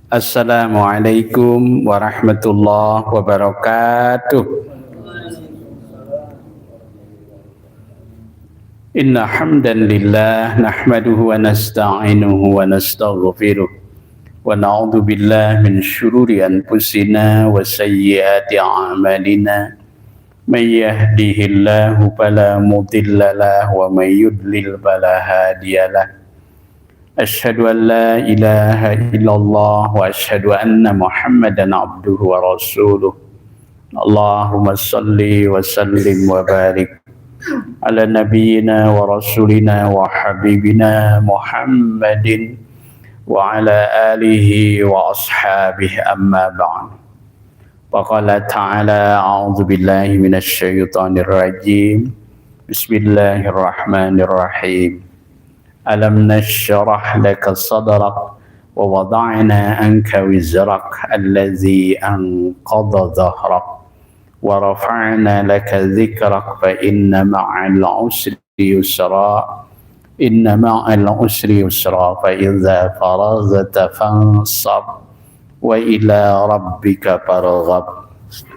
Assalamualaikum warahmatullahi wabarakatuh. Inna hamdan lillah nahmaduhu wa nasta'inuhu wa nastaghfiruh wa na'udzu billahi min syururi anfusina wa sayyiati a'malina. May yahdihillahu fala mudilla lahu wa may yudlil fala hadiyalah. Asyhadu an la ilaha illallah wa asyhadu anna Muhammadan abduhu wa rasuluh. Allahumma salli wa sallim wa barik ala nabiyyina wa rasulina wa habibina Muhammadin wa ala alihi wa ashabihi amma ba'd. Faqala ta'ala a'udzu billahi minasy syaithanir rajim. Bismillahirrahmanirrahim. Alam nashrah laka sadrak wa wada'na anka wizrak allazi anqadha dhahrak wa rafa'na laka dhikrak fa inna ma'al usri yusra fa idza faraghta fansab wa ila rabbika farghab.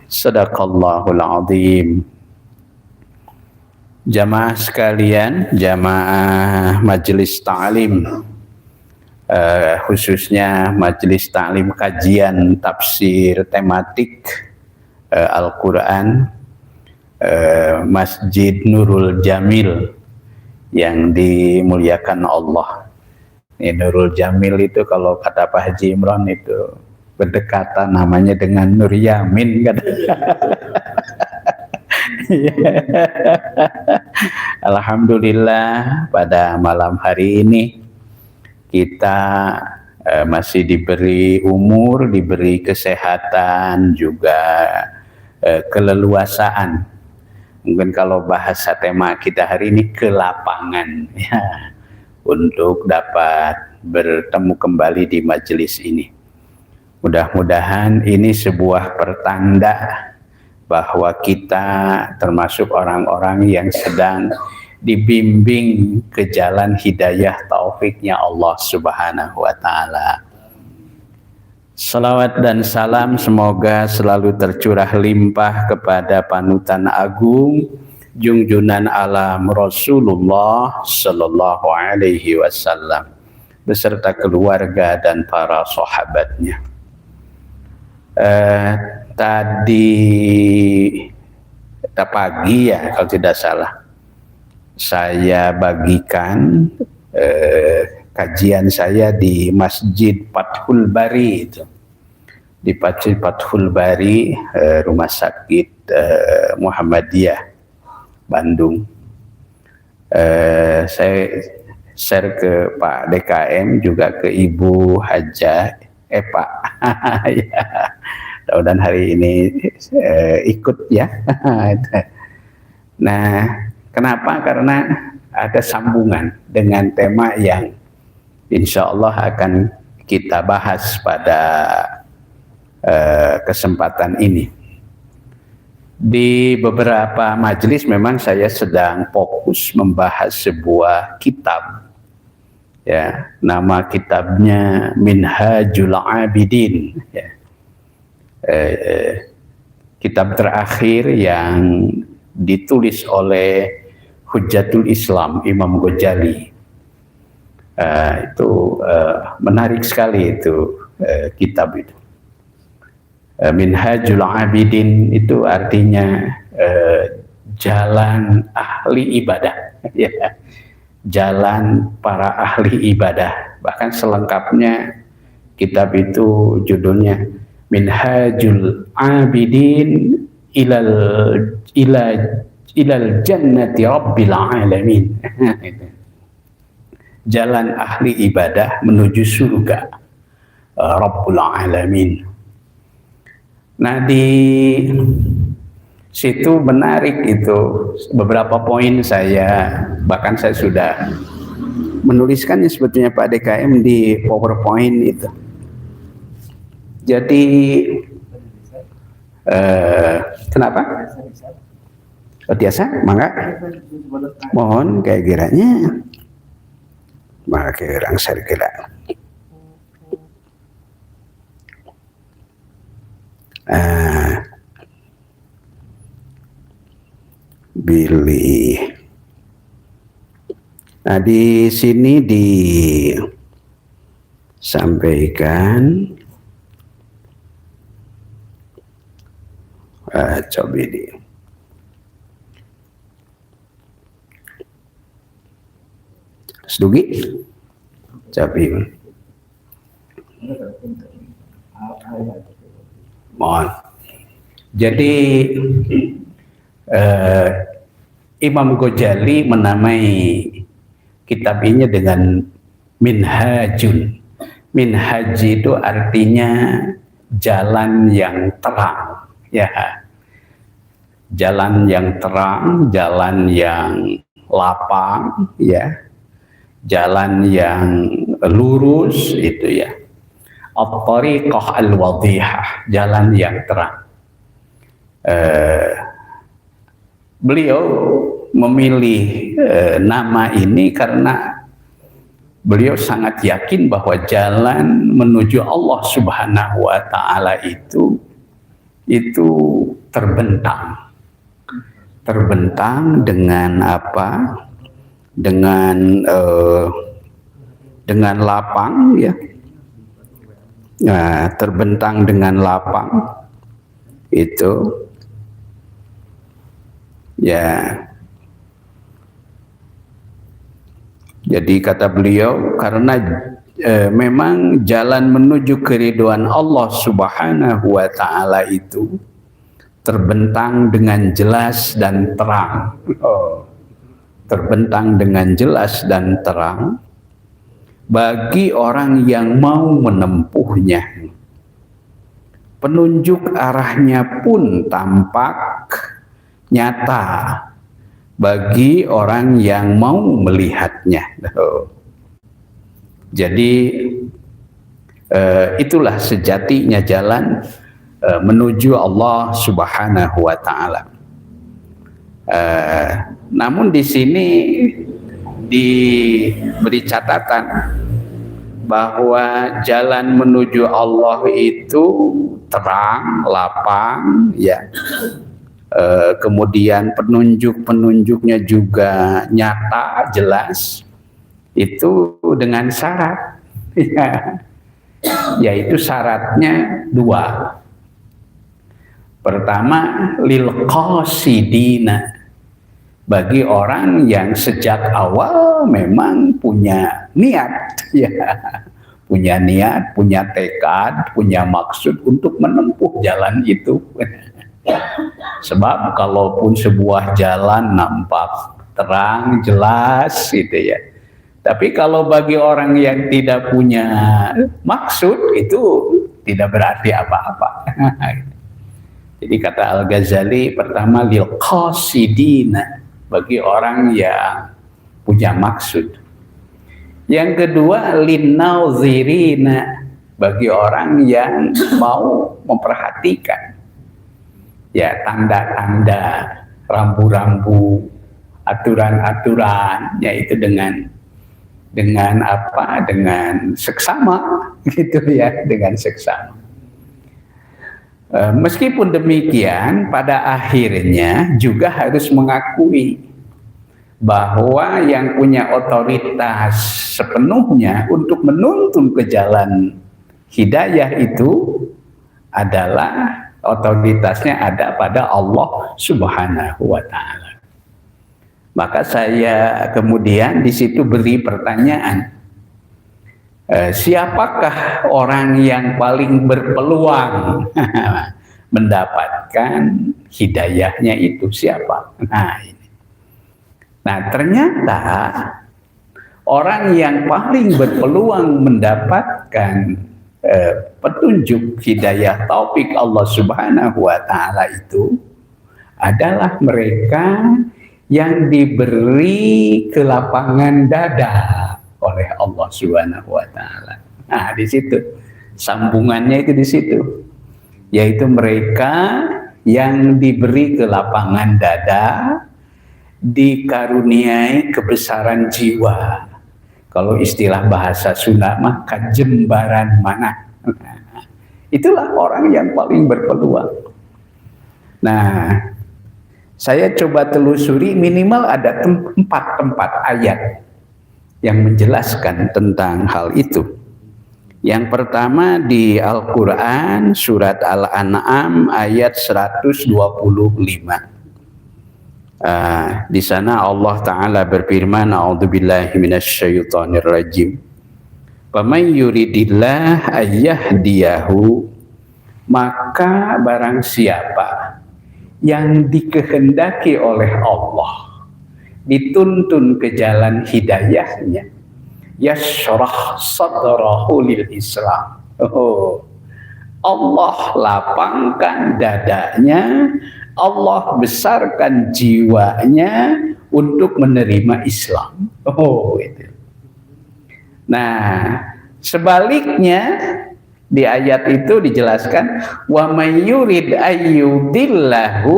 Sadaqallahul azim. Jamaah sekalian, jamaah majelis ta'lim, khususnya majelis ta'lim kajian tafsir tematik Al-Quran Masjid Nurul Jamil yang dimuliakan Allah. Ini Nurul Jamil itu kalau kata Pak Haji Imron itu berdekatan namanya dengan Nur Yamin kan. Alhamdulillah pada malam hari ini kita masih diberi umur, diberi kesehatan, juga keleluasaan. Mungkin kalau bahasa tema kita hari ini ke lapangan ya, untuk dapat bertemu kembali di majelis ini. Mudah-mudahan ini sebuah pertanda bahwa kita termasuk orang-orang yang sedang dibimbing ke jalan hidayah taufiknya Allah Subhanahu wa Ta'ala. Salawat dan salam semoga selalu tercurah limpah kepada panutan agung junjunan alam Rasulullah Sallallahu Alaihi Wasallam beserta keluarga dan para sahabatnya. Tadi pagi ya kalau tidak salah saya bagikan kajian saya di Masjid Fathul Bari itu, di Masjid Fathul Bari Rumah Sakit Muhammadiyah Bandung. Saya share ke Pak DKM juga ke Ibu Haja Pak ya. Dan hari ini ikut ya. Nah, kenapa? Karena ada sambungan dengan tema yang insya Allah akan kita bahas pada kesempatan ini. Di beberapa majelis memang saya sedang fokus membahas sebuah kitab. Ya, nama kitabnya Minhajul Abidin. Ya. Kitab terakhir yang ditulis oleh Hujjatul Islam Imam Ghazali. Itu menarik sekali itu kitab itu. Minhajul Abidin itu artinya jalan ahli ibadah, ya. Jalan para ahli ibadah. Bahkan selengkapnya kitab itu judulnya Minhajul Abidin ilal jannati rabbil alamin. Jalan ahli ibadah menuju surga Rabbul Alamin. Nah, di situ menarik itu beberapa poin bahkan saya sudah menuliskannya sebetulnya Pak DKM di PowerPoint itu. Jadi kenapa? Biasa, mangga. Mohon kayak kiranya. Maka kirang sergila. pilih. Nah, di sini disampaikan, coba ini. Sedugi, coba. Mohon. Jadi Imam Ghazali menamai kitab ini dengan Minhajun. Minhaj itu artinya jalan yang terang, ya. Jalan yang terang, jalan yang lapang, ya. Jalan yang lurus itu, ya. At-tariqah al-wadihah, jalan yang terang. Beliau memilih nama ini karena beliau sangat yakin bahwa jalan menuju Allah Subhanahu wa Ta'ala itu terbentang dengan apa? Dengan lapang, ya. Nah, terbentang dengan lapang itu, ya. Jadi kata beliau, karena memang jalan menuju keridhaan Allah Subhanahu wa Ta'ala itu terbentang dengan jelas dan terang. Terbentang dengan jelas dan terang bagi orang yang mau menempuhnya. Penunjuk arahnya pun tampak nyata bagi orang yang mau melihatnya. Jadi itulah sejatinya jalan menuju Allah Subhanahu wa Ta'ala. Namun di sini diberi catatan bahwa jalan menuju Allah itu terang, lapang, ya. Kemudian penunjuknya juga nyata, jelas, itu dengan syarat, ya, yaitu syaratnya dua. Pertama, lil qasidina, bagi orang yang sejak awal memang punya niat, ya, punya niat, punya tekad, punya maksud untuk menempuh jalan itu. Sebab kalaupun sebuah jalan nampak terang, jelas gitu, ya. Tapi kalau bagi orang yang tidak punya maksud, itu tidak berarti apa-apa. Jadi kata Al-Ghazali, pertama lil qasidina, bagi orang yang punya maksud. Yang kedua lin nauzirina, bagi orang yang mau memperhatikan, ya, tanda-tanda, rambu-rambu, aturan-aturan, yaitu dengan apa? Dengan seksama, gitu, ya, dengan seksama. Meskipun demikian, pada akhirnya juga harus mengakui bahwa yang punya otoritas sepenuhnya untuk menuntun ke jalan hidayah itu adalah otoritasnya ada pada Allah Subhanahu wa Ta'ala. Maka saya kemudian di situ beri pertanyaan, siapakah orang yang paling berpeluang mendapatkan hidayahnya itu, siapa? Nah, ternyata orang yang paling berpeluang mendapatkan petunjuk hidayah taufik Allah Subhanahu wa Ta'ala itu adalah mereka yang diberi kelapangan dada oleh Allah Subhanahu wa Ta'ala. Nah, di situ sambungannya, itu di situ, yaitu mereka yang diberi kelapangan dada, dikaruniai kebesaran jiwa. Kalau istilah bahasa Sunda mah kajembaran mana. Itulah orang yang paling berpeluang. Nah, Saya coba telusuri minimal ada tempat ayat yang menjelaskan tentang hal itu. Yang pertama di Al-Quran surat Al-An'am ayat 125. Di sana Allah Ta'ala berfirman, A'udzubillahi minasyaitonirrajim. Faman yuridillah ayyahdiyahu, maka barang siapa yang dikehendaki oleh Allah dituntun ke jalan hidayahnya, yashrah sadrahu lil Islam. Allah lapangkan dadanya, Allah besarkan jiwanya untuk menerima Islam. Itu. Nah, sebaliknya di ayat itu dijelaskan, wa may yurid ayyudillahu,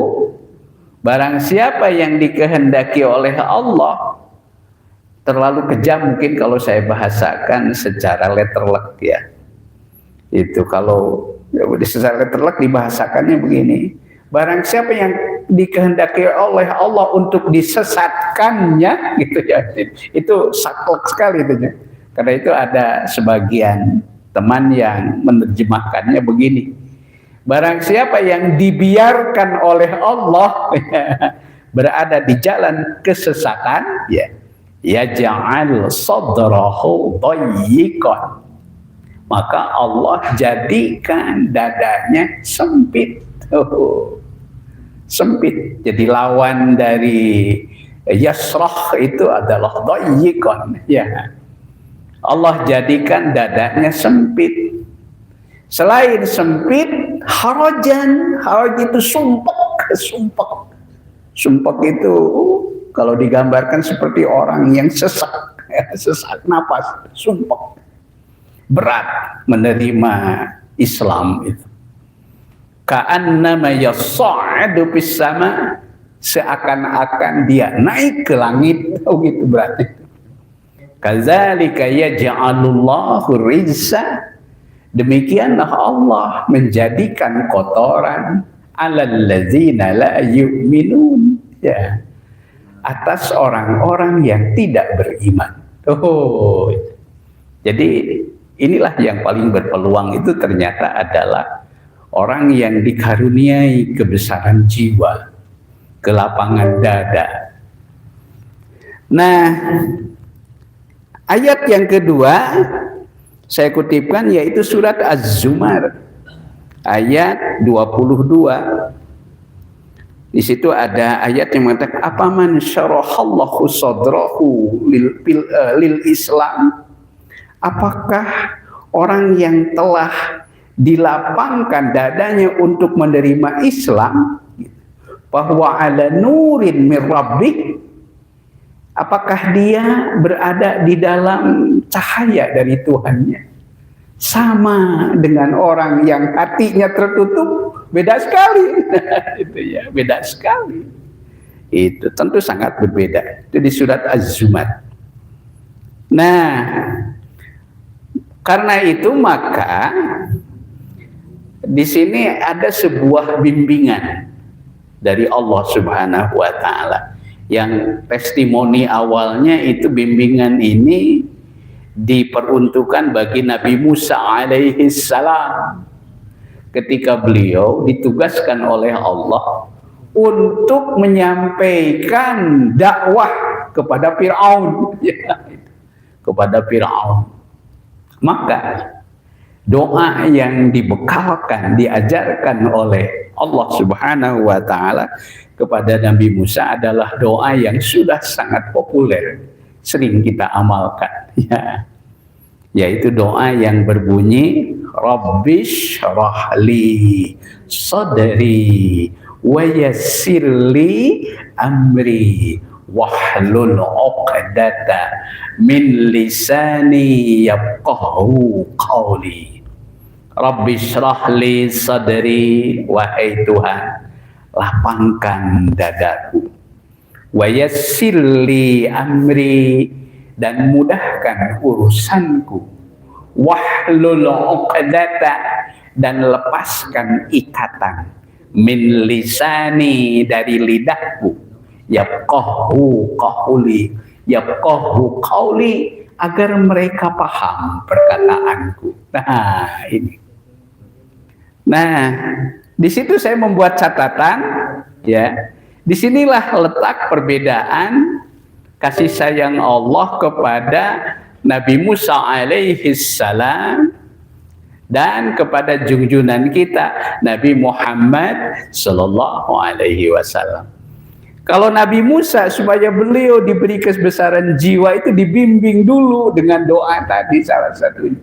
barang siapa yang dikehendaki oleh Allah. Terlalu kejam mungkin kalau saya bahasakan secara letterlek ya. Itu kalau secara letterlek dibahasakannya begini. Barang siapa yang dikehendaki oleh Allah untuk disesatkannya gitu ya. Itu saklek sekali itu ya. Karena itu ada sebagian teman yang menerjemahkannya begini. Barang siapa yang dibiarkan oleh Allah berada di jalan kesesatan, ya, yaj'al sadrahu dayyiqan, maka Allah jadikan dadanya sempit. Sempit. Jadi lawan dari yasrah itu adalah dayyiqan, ya. Allah jadikan dadanya sempit. Selain sempit, harajan. Haraj itu sumpek. Sumpek itu kalau digambarkan seperti orang yang sesak napas, sumpek. Berat menerima Islam itu. Ka'annama yas'adu fis sama, seakan-akan dia naik ke langit. Gitu berarti. Kadzalika yaj'alullahu rizza, demikianlah Allah menjadikan kotoran alal ladzina la yu'minun, ya, atas orang-orang yang tidak beriman. Jadi inilah yang paling berpeluang itu ternyata adalah orang yang dikaruniai kebesaran jiwa, kelapangan dada. Nah, ayat yang kedua saya kutipkan yaitu surat Az-Zumar ayat 22. Di situ ada ayat yang mengatakan, apaman syarahallahu sadrahu lil Islam, apakah orang yang telah dilapangkan dadanya untuk menerima Islam, bahwa ala nurin mir rabbik, apakah dia berada di dalam cahaya dari Tuhannya, sama dengan orang yang hatinya tertutup? Beda sekali. Itu ya, beda sekali. Itu tentu sangat berbeda. Itu di surat Az-Zumar. Nah, karena itu maka di sini ada sebuah bimbingan dari Allah Subhanahu wa taala. Yang testimoni awalnya itu bimbingan ini diperuntukkan bagi Nabi Musa alaihi salam ketika beliau ditugaskan oleh Allah untuk menyampaikan dakwah kepada Fir'aun, ya, kepada Fir'aun. Maka doa yang dibekalkan, diajarkan oleh Allah Subhanahu wa taala kepada Nabi Musa adalah doa yang sudah sangat populer, sering kita amalkan, ya. Yaitu doa yang berbunyi, Rabbish shrahli sadri wa yassirli amri wahlul 'uqdata min lisani yafqahu qawli. Rabbish shrahli sadri, wahai Tuhan, lapangkan dadaku, wa yassirli amri, dan mudahkan urusanku, wahlul 'uqdata, dan lepaskan ikatan, min lisani, dari lidahku, yafqahu qawli, yafqahu qawli, agar mereka paham perkataanku. Nah, ini. Nah, di situ saya membuat catatan, ya. Disinilah letak perbedaan kasih sayang Allah kepada Nabi Musa alaihi salam dan kepada junjunan kita Nabi Muhammad sallallahu alaihi wasallam. Kalau Nabi Musa, supaya beliau diberi kebesaran jiwa itu dibimbing dulu dengan doa tadi salah satunya.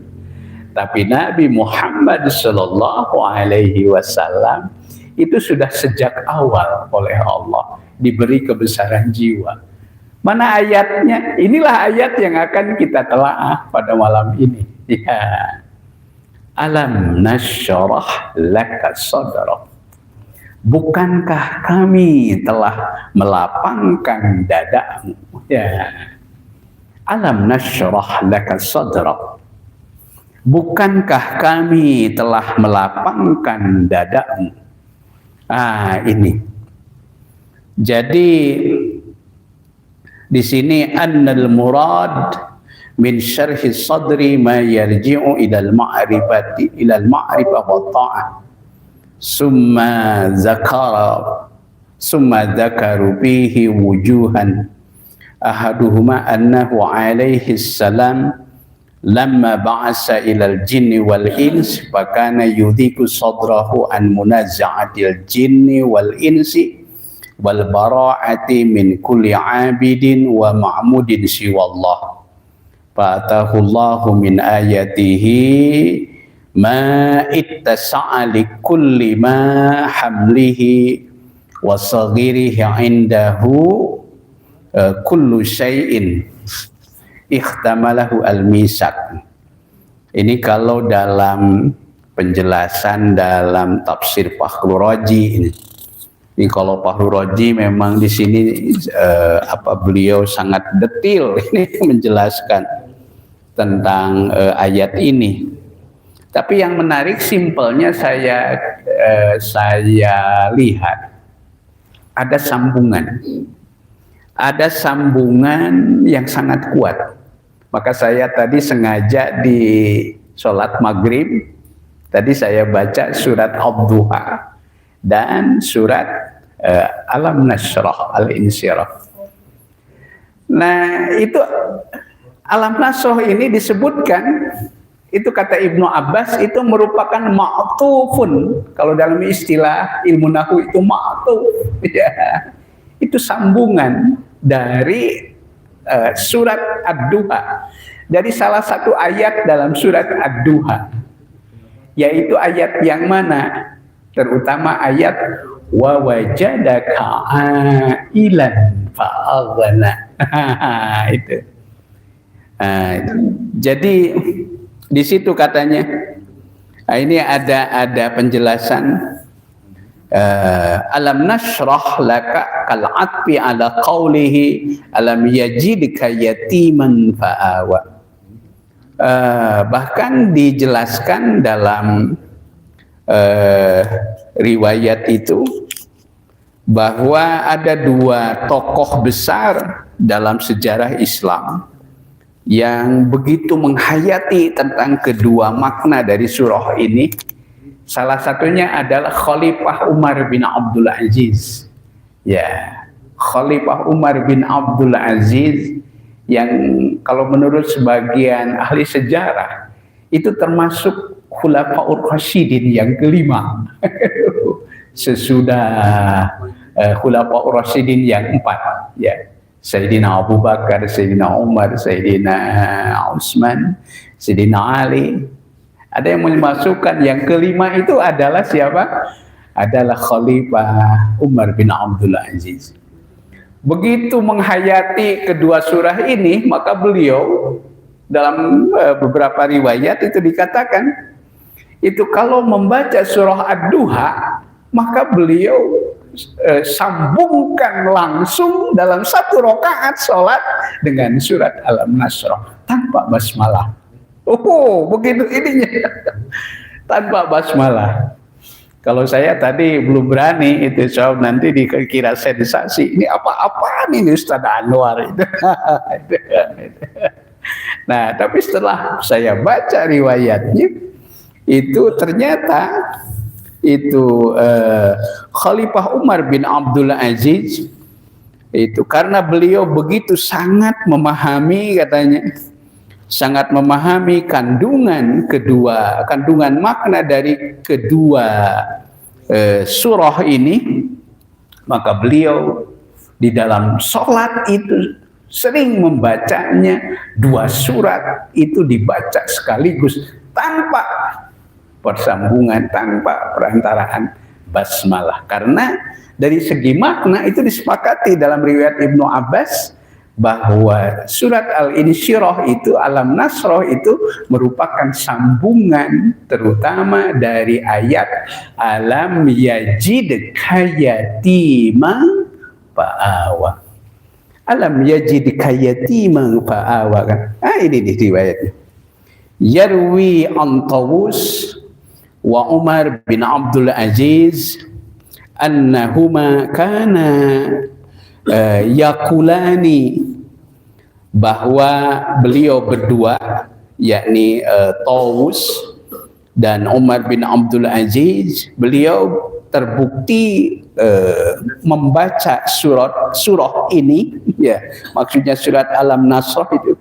Tapi Nabi Muhammad sallallahu alaihi wasallam itu sudah sejak awal oleh Allah diberi kebesaran jiwa. Mana ayatnya? Inilah ayat yang akan kita telaah pada malam ini. Ya. Alam nasyrah laka sadrak. Bukankah kami telah melapangkan dadamu? Ya. Alam nasyrah laka sadrak. Bukankah kami telah melapangkan dadamu? Ini. Jadi di sini annal murad min syarhi sadri ma yarji'u ila al-ma'rifati ila al-ma'rifah wa ta'ah. Summa dzakaru fihi wujuhan. Ahaduhuma annahu alaihi salam lamma ba'asa ilal jinni wal ins fakana yudhiku sadrahu an munaza'atil jinni wal insi wal bara'ati min kulli abidin wa ma'mudin siwallah fa'atahu Allahu min ayatihi ma ittasa'a li kulli ma hamlihi wa saghirihi indahu kullu syai'in ikhtamalahu al-misak. Ini kalau dalam penjelasan dalam tafsir Fakhrul Razi ini. Ini kalau Fakhrul Razi memang di sini beliau sangat detail ini menjelaskan tentang ayat ini. Tapi yang menarik simpelnya saya lihat ada sambungan. Ada sambungan yang sangat kuat. Maka saya tadi sengaja di sholat maghrib, tadi saya baca surat Ad-Duha dan surat Alam Nashrah Al-Insyirah. Nah, itu Alam Nashrah ini disebutkan, itu kata Ibnu Abbas itu merupakan ma'tufun. Kalau dalam istilah ilmu nahwu itu ma'tuf, ya. Itu sambungan dari surat Ad-Duha, dari salah satu ayat dalam surat Ad-Duha, yaitu ayat yang mana? Terutama ayat wa wajadaka ailan fa'aghna. Itu. Jadi di situ katanya, ini ada penjelasan. Alam nashrah laka kal'atfi ala qawlihi alam yajidka yatiman fa'awa. Bahkan dijelaskan dalam riwayat itu bahwa ada dua tokoh besar dalam sejarah Islam yang begitu menghayati tentang kedua makna dari surah ini. Salah satunya adalah Khalifah Umar bin Abdul Aziz. Ya, Khalifah Umar bin Abdul Aziz yang kalau menurut sebagian ahli sejarah itu termasuk Khulafaur Rasyidin yang kelima. Sesudah Khulafaur Rasyidin yang 4, ya. Sayyidina Abu Bakar, Sayyidina Umar, Sayyidina Utsman, Sayyidina Ali. Ada yang memasukkan yang kelima itu adalah siapa? Adalah Khalifah Umar bin Abdul Aziz. Begitu menghayati kedua surah ini, maka beliau dalam beberapa riwayat itu dikatakan, itu kalau membaca surah Ad-Duha, maka beliau sambungkan langsung dalam satu rakaat sholat dengan surat Al-Nasrah tanpa basmalah. Oh, begitu ininya. Tanpa basmalah. Kalau saya tadi belum berani itu, soal nanti dikira sensasi. Ini apa-apaan ini Ustaz Anwar itu. Nah, tapi setelah saya baca riwayatnya, itu ternyata itu Khalifah Umar bin Abdul Aziz itu karena beliau begitu sangat memahami, katanya sangat memahami kandungan makna dari kedua surah ini, maka beliau di dalam sholat itu sering membacanya dua surat itu dibaca sekaligus tanpa persambungan, tanpa perantaraan basmalah. Karena dari segi makna itu disepakati dalam riwayat Ibnu Abbas bahwa surat Al-Insyirah itu, Alam Nasroh itu merupakan sambungan terutama dari ayat Alam Yajidka Yatiman Fa'awa. Alam Yajidka Yatiman Fa'awa kan. Ini nih riwayatnya. Yarwi an Tawus wa Umar bin Abdul Aziz annahuma kana yakulani, bahwa beliau berdua yakni Tawus dan Umar bin Abdul Aziz, beliau terbukti membaca surah ini, ya maksudnya surat Alam Nasr itu,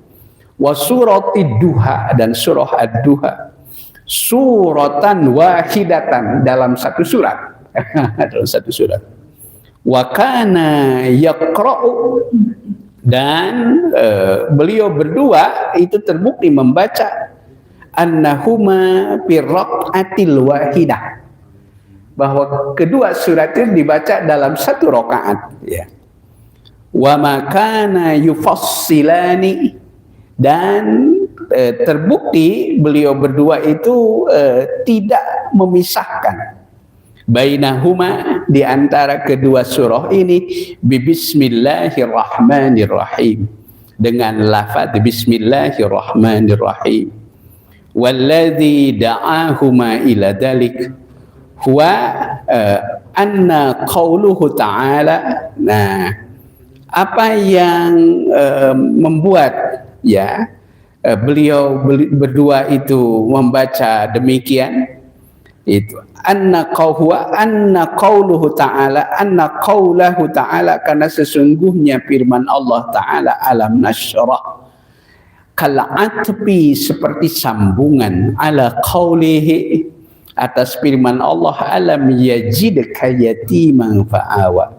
wa suratid duha dan surah ad-duha, suratan wahidatan dalam satu surat. Dalam satu surat. Wa kana yaqra'u, dan beliau berdua itu terbukti membaca annahuma fi raq'atil wahidah, bahwa kedua surat itu dibaca dalam satu rakaat, ya. Wa ma kana yufassilani, dan terbukti beliau berdua itu tidak memisahkan bainahuma, di antara kedua surah ini, bismillahirrahmanirrahim, dengan lafaz bismillahirrahmanirrahim. Walladzi da'ahuma ila dalik huwa anna qauluhu ta'ala. Nah, apa yang membuat ya beliau berdua itu membaca demikian, itu anna qauluhu ta'ala, karena sesungguhnya firman Allah Ta'ala, alam nasyrah, kal'atbi, seperti sambungan, ala qaulihi, atas firman Allah, alam yajidka yatiman fa'awa,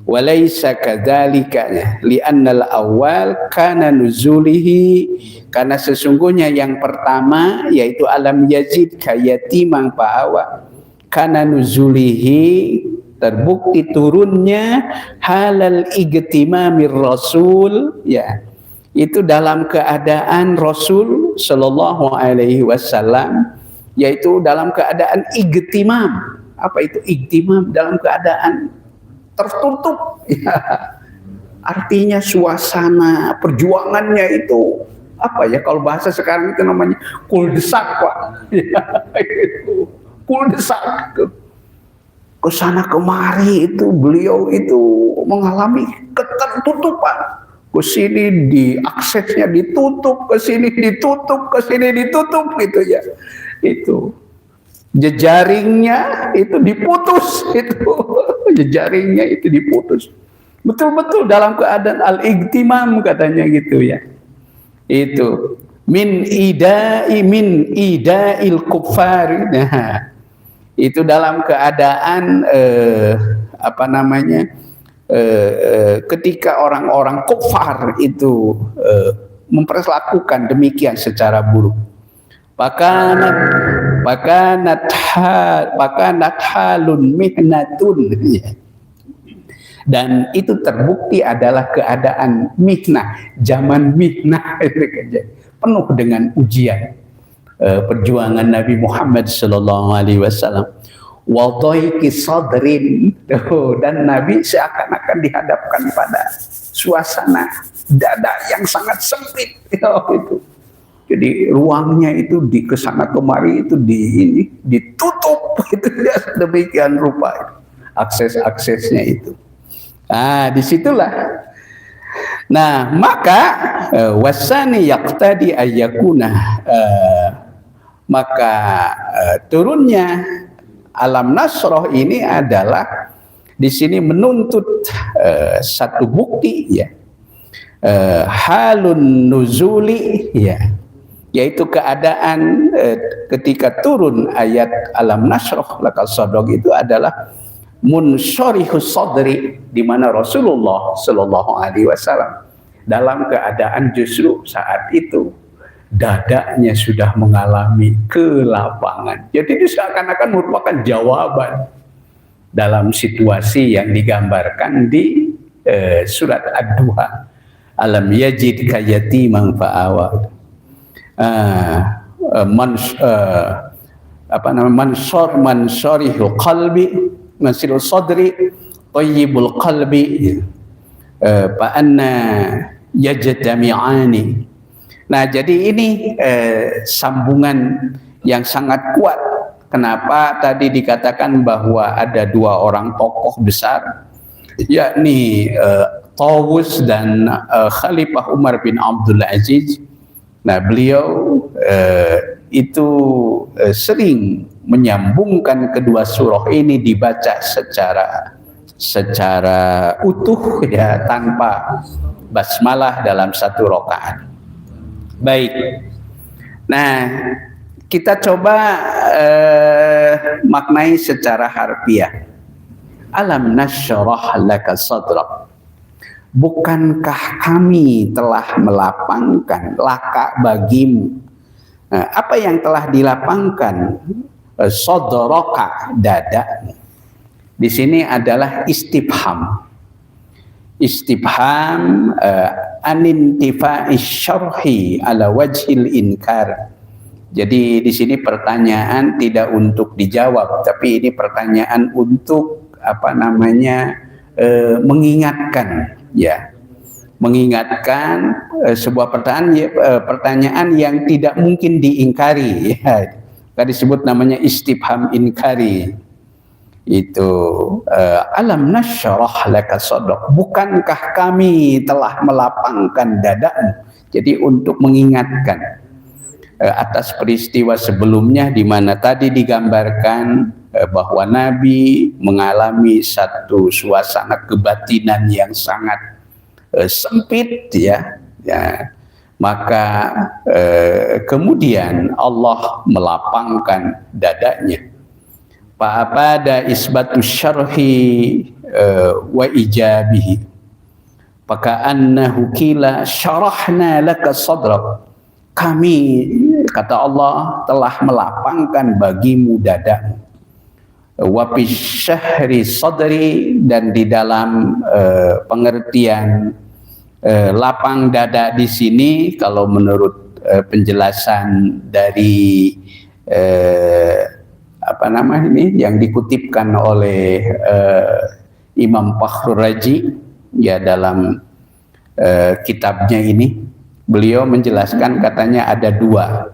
walaysa kadzalika li'annal awal kana nuzulihi, karena sesungguhnya yang pertama yaitu alam yajidka yatiman fa'awa kana nuzulihi, terbukti turunnya halal igtimamir rasul, ya itu dalam keadaan Rasul sallallahu alaihi wasallam, yaitu dalam keadaan igtimam. Apa itu igtimam? Dalam keadaan tertutup, ya. Artinya suasana perjuangannya itu apa ya, kalau bahasa sekarang itu namanya kuldesak, Pak. Ya, itu kuldesak itu. Kesana kemari itu beliau itu mengalami ketertutupan. Ke sini aksesnya ditutup, ke sini ditutup, ke sini ditutup gitu ya. Itu jejaringnya itu diputus, itu jejaringnya itu diputus. Betul-betul dalam keadaan al-igtimam, katanya gitu ya. Itu min ida'il kuffar. Nah, itu dalam keadaan ketika orang-orang kufar itu memperlakukan demikian secara buruk. Pakanat halun mihnatun, dan itu terbukti adalah keadaan mihnah, zaman mihnah, penuh dengan ujian. Perjuangan Nabi Muhammad sallallahu alaihi wasallam, wa dhaiki sadrin, dan Nabi seakan-akan dihadapkan pada suasana dada yang sangat sempit, itu Jadi ruangnya itu di kesana kemari itu ditutup itu ya, demikian rupa akses-aksesnya itu. Nah, disitulah. Nah, maka wasani yaqtadi ayyakuna maka turunnya alam nasroh ini adalah di sini menuntut satu bukti ya, halun nuzuli ya, yaitu keadaan ketika turun ayat alam nasroh lakal sadaq itu adalah munsyarihus sadri, di mana Rasulullah Shallallahu Alaihi Wasallam dalam keadaan justru saat itu dadanya sudah mengalami kelapangan. Jadi itu seakan-akan merupakan jawaban dalam situasi yang digambarkan di surat Ad-Duha. Alam yajidka yatiman fa'awa. Mansarihu qalbi, mansilu sadri, tayyibul qalbi, fa'anna yajtami'ani. Nah, jadi ini sambungan yang sangat kuat. Kenapa tadi dikatakan bahwa ada dua orang tokoh besar, yakni Tawus dan Khalifah Umar bin Abdul Aziz. Nah, beliau itu sering menyambungkan kedua surah ini dibaca secara utuh ya, tanpa basmalah dalam satu rakaat. Baik. Nah, kita coba maknai secara harfiah. Alam nasyrah laka sadrak. Bukankah kami telah melapangkan laka bagimu? Nah, apa yang telah dilapangkan? Sadraka, dadamu. Di sini adalah istifham. Istifham anintifa'i syarhi ala wajhil inkar. Jadi di sini pertanyaan tidak untuk dijawab, tapi ini pertanyaan untuk mengingatkan ya. Mengingatkan sebuah pertanyaan yang tidak mungkin diingkari ya. Tadi disebut namanya istifham inkari. Itu alam nasyrah laka sadrak, bukankah kami telah melapangkan dadamu. Jadi untuk mengingatkan atas peristiwa sebelumnya di mana tadi digambarkan bahwa Nabi mengalami satu suasana kebatinan yang sangat sempit ya. Maka kemudian Allah melapangkan dadanya. Fa'abada isbatu syarhi wa ijabihi. Faka'annahu kila syarahna laka sadrak. Kami, kata Allah, telah melapangkan bagimu dadamu. Wa fi syahri sadri, dan di dalam pengertian lapang dada di sini kalau menurut penjelasan dari yang dikutipkan oleh Imam Fakhrur Razi ya dalam kitabnya ini, beliau menjelaskan, katanya ada dua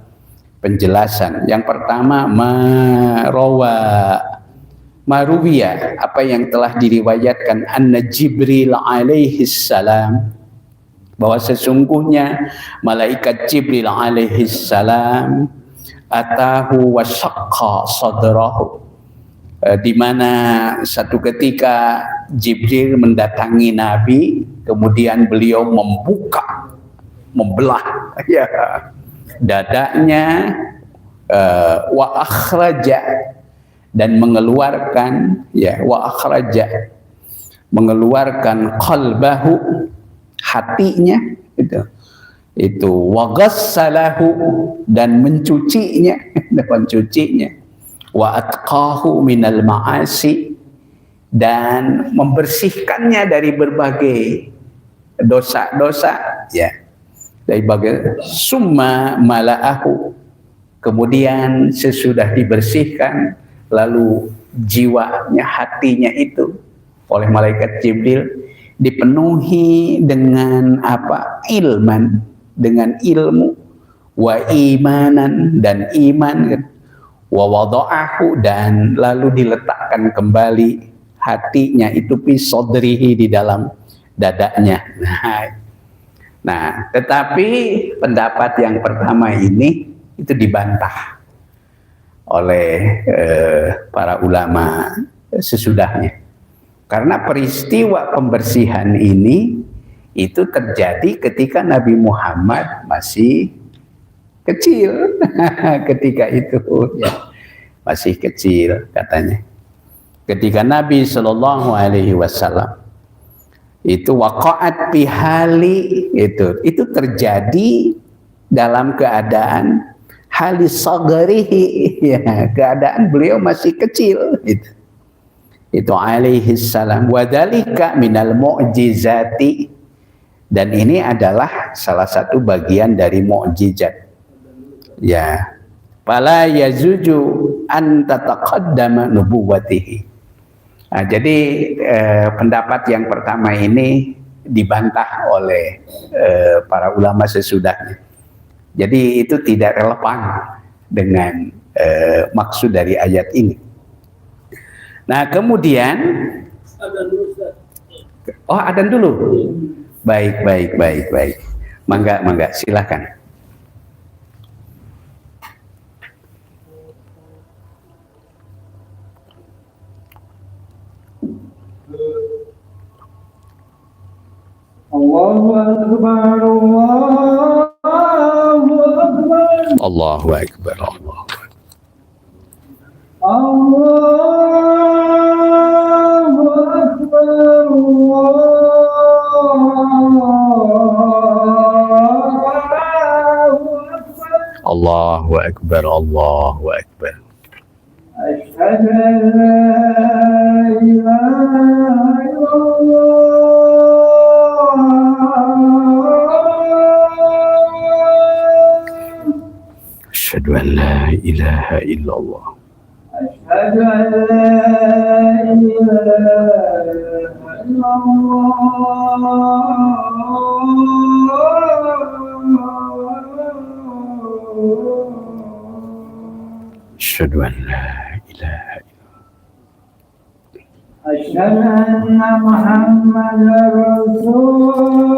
penjelasan. Yang pertama, maruwiya, apa yang telah diriwayatkan anna Jibril alaihi salam, bahwa sesungguhnya malaikat Jibril alaihi salam atahu wa syaqqa sadrahu, di mana satu ketika Jibril mendatangi Nabi, kemudian beliau membelah ya dadanya, wa akhraja, dan mengeluarkan ya, wa akhraja, mengeluarkan qalbahu, hatinya itu wa ghassalahu, dan mencucinya wa atqahu minal ma'asi, dan membersihkannya dari berbagai dosa-dosa ya, dari berbagai. Summa mala'ahu, kemudian sesudah dibersihkan lalu jiwanya, hatinya itu oleh malaikat Jibril dipenuhi dengan ilman, dengan ilmu, wa imanan, dan iman kan, wa wada'ahu, dan lalu diletakkan kembali hatinya itu fi sodrihi, di dalam dadanya. Nah, tetapi pendapat yang pertama ini itu dibantah oleh para ulama sesudahnya. Karena peristiwa pembersihan ini itu terjadi ketika Nabi Muhammad masih kecil. Ketika itu ya, masih kecil katanya. Ketika Nabi Shallallahu Alaihi Wasallam itu waqa'at bihali, itu terjadi dalam keadaan halis sagarihi, ya, keadaan beliau masih kecil itu alaihi salam. Wadhalika minal mu'jizati, dan ini adalah salah satu bagian dari mukjizat, ya. Fala yazuju an tataqaddama nubuwwatihi. Nah, jadi pendapat yang pertama ini dibantah oleh para ulama sesudahnya. Jadi itu tidak relevan dengan maksud dari ayat ini. Nah, kemudian adzan dulu. Baik. Mangga, silakan. Allahu Akbar, Allahu Akbar. Allahu Akbar, Allahu Akbar. Allahu Akbar, Allahu Akbar. Asyhadu an la ilaha illallah. Asyhadu an la ilaha illallah. Asyhadu an la ilaha illallah. Asyhadu an la ilaha illallah. Asyhadu anna Muhammadar Rasulullah.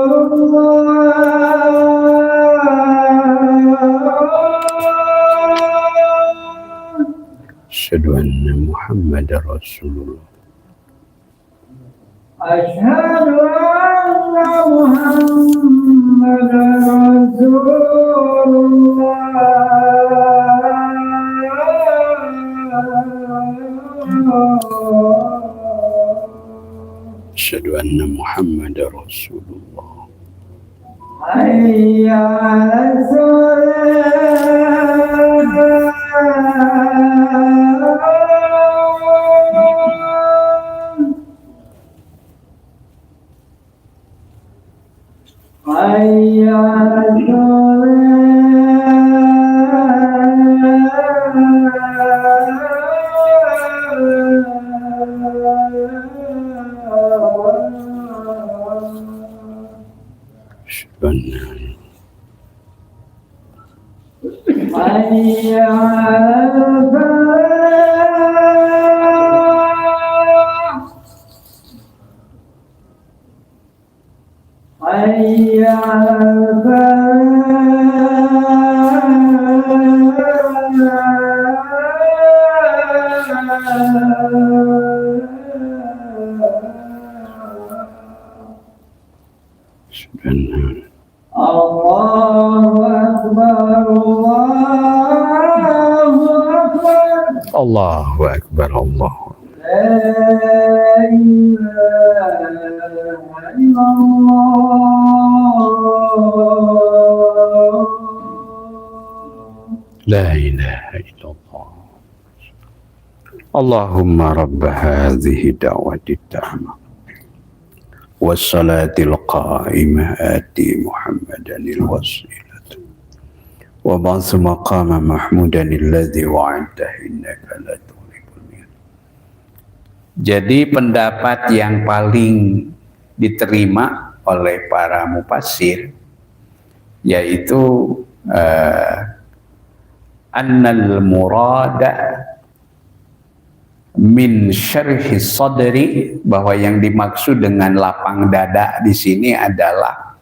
Asyhadu anna Muhammadar Rasulullah. Asyhadu anna Muhammadar Rasulullah. Asyhadu anna Muhammadar Rasulullah. Hayya 'alas shalah. Hayya 'alas Hayya 'alal falah. Hayya 'alal falah. Allahu Akbar, Allahu Akbar. Allahu Akbar, Allahu. La ilaha illallah. La ilaha illallah. Allahumma rabb hadhihi da'wati tammah wassalatil qa'imah ati Muhammadan al-wasilah wa ba'th maqama mahmudan alladhi wa'adtahu innaka la tulibul mi'ad. Jadi pendapat yang paling diterima oleh para mufassir yaitu annal murada min syarhi sadri, bahwa yang dimaksud dengan lapang dada di sini adalah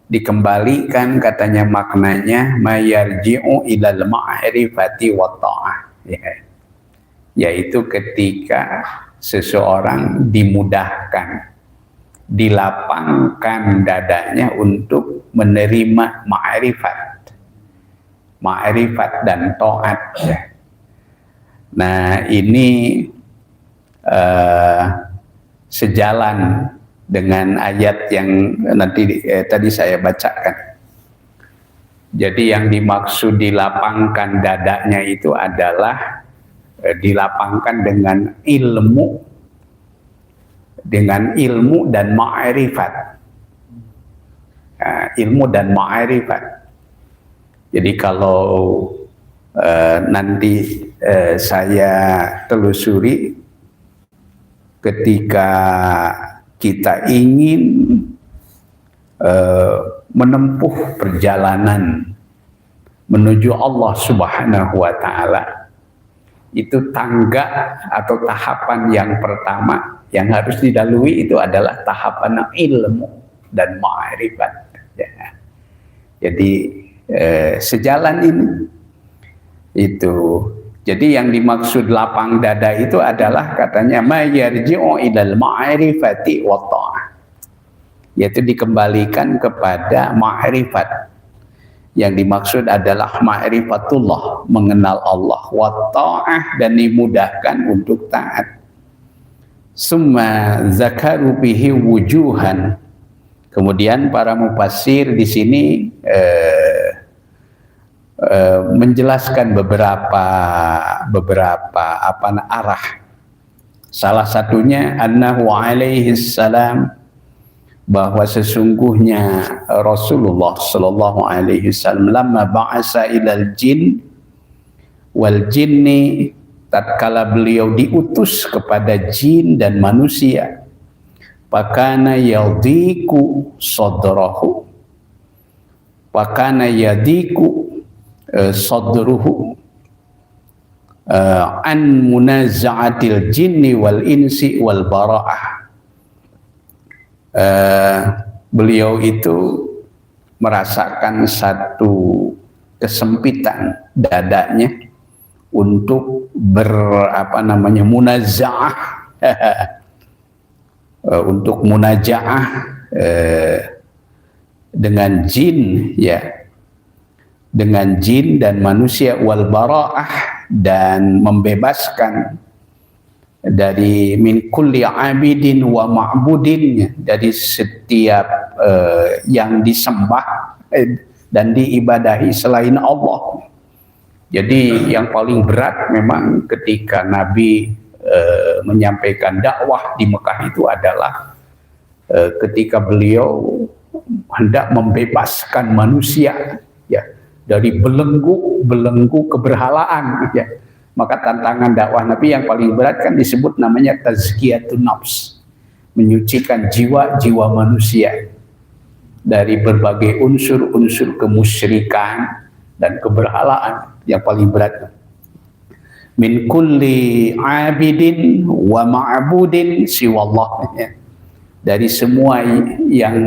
dikembalikan, katanya maknanya mayarji'u ilal ma'rifati wa ta'ah, yaitu ketika seseorang dimudahkan, dilapangkan dadanya untuk menerima ma'rifat dan ta'at. Nah, ini sejalan dengan ayat yang nanti tadi saya bacakan. Jadi yang dimaksud dilapangkan dadanya itu adalah dilapangkan dengan ilmu dan ma'rifat. Ilmu dan ma'rifat. Jadi kalau nanti saya telusuri, ketika kita ingin menempuh perjalanan menuju Allah Subhanahu wa Ta'ala, itu tangga atau tahapan yang pertama yang harus dilalui itu adalah tahapan ilmu dan ma'rifat. Jadi sejalan ini itu. Jadi yang dimaksud lapang dada itu adalah katanya mayarji'u ilal ma'rifati wa ta'ah, yaitu dikembalikan kepada ma'rifat. Yang dimaksud adalah ma'rifatullah, mengenal Allah, wa ta'ah, dan dimudahkan untuk taat. Summa zakaru bihi wujuhan. Kemudian para mufassir di sini menjelaskan beberapa arah. Salah satunya annahu alaihi salam, bahwa sesungguhnya Rasulullah sallallahu alaihi wasallam lamma ba'asa ilal jin wal jinni, tatkala beliau diutus kepada jin dan manusia, pakana yadiku sadrahu, pakana yadiku sadruhu an munaza'atil jinni wal insi wal bara'ah. Beliau itu merasakan satu kesempitan dadanya untuk munaza'ah, untuk munaja'ah dengan jin, ya, dengan jin dan manusia, wal bara'ah, dan membebaskan dari min kulli abidin wa ma'budin, dari setiap yang disembah dan diibadahi selain Allah. Jadi yang paling berat memang ketika Nabi menyampaikan dakwah di Mekah itu adalah ketika beliau hendak membebaskan manusia, ya, dari belenggu keberhalaan, ya. Maka tantangan dakwah Nabi yang paling berat kan disebut namanya tazkiyatun nafs, menyucikan jiwa-jiwa manusia dari berbagai unsur-unsur kemusyrikan dan keberhalaan yang paling berat. Min kulli abidin wa ma'budin siwallah, dari semua yang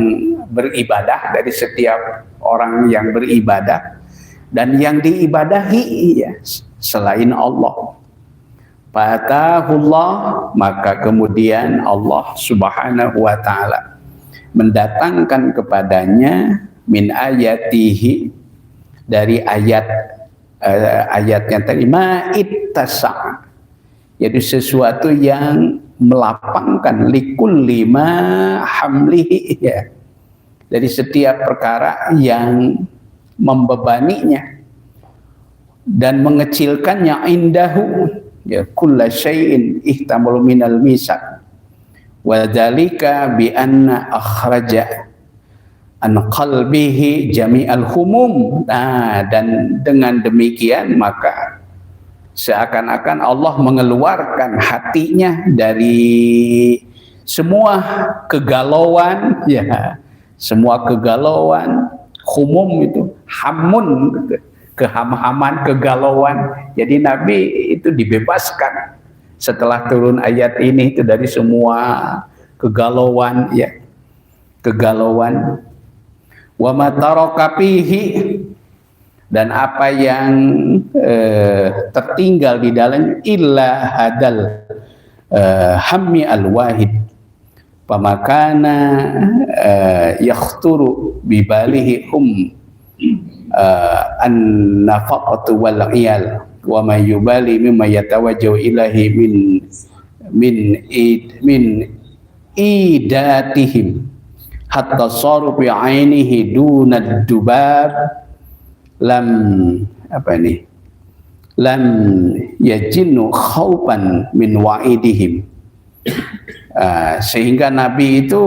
beribadah, dari setiap orang yang beribadah dan yang diibadahi, ya, selain Allah. Fatahullah, maka kemudian Allah Subhanahu wa Ta'ala mendatangkan kepadanya min ayatihi, dari ayatnya tadi, ma'ittasa', yaitu sesuatu yang melapangkan likulli ma hamlihi, ya, dari setiap perkara yang membebaninya dan mengecilkannya, indahu, ya, kulla syai'in ihtamal minal misak, wa dzalika bi anna akhraja an qalbihi jami'al humum. Nah, dan dengan demikian maka seakan-akan Allah mengeluarkan hatinya dari semua kegalauan, ya, semua kegalauan, humum itu hamun, keham-haman, kegalauan. Jadi Nabi itu dibebaskan setelah turun ayat ini itu dari semua kegalauan, ya, kegalauan. Wa ma taraka fihi, dan apa yang tertinggal di dalam illa hadal hammi al-wahid pamakana yakhturu bibalihi an-nafaqatu wal iyal wa ma yubali mimma yatawajjahu ilahi min idatihim hatta saru bi ainihi dunad dubab lam yajinnu khawpan min wa'idihim. Sehingga Nabi itu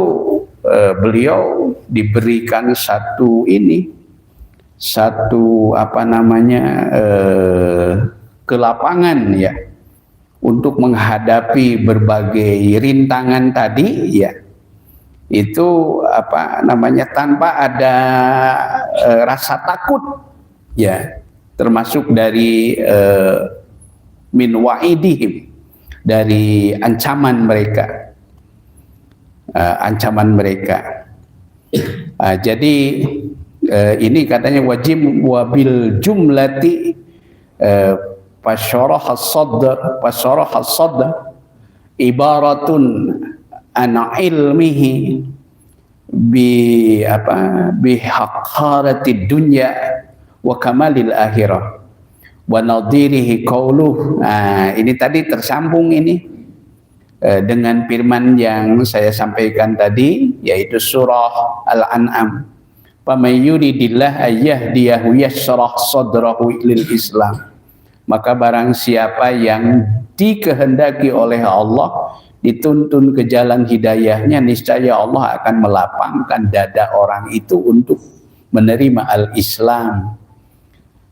beliau diberikan satu kelapangan, ya, untuk menghadapi berbagai rintangan tadi, ya, itu tanpa ada rasa takut, ya, termasuk dari min wa'idihim, dari ancaman mereka. Jadi ini katanya wajib wabil jumlati fasyarah as-sadr ibaratun an ilmihi bi haqqaratid dunya wa kamalil akhirah wa nadhirihi qauluh. Ini tadi tersambung ini dengan firman yang saya sampaikan tadi, yaitu surah Al-An'am. Faman yuridillah ayyahdiyahu yashrah sadrahu lil Islam. Maka barang siapa yang dikehendaki oleh Allah dituntun ke jalan hidayahnya, niscaya Allah akan melapangkan dada orang itu untuk menerima al-Islam.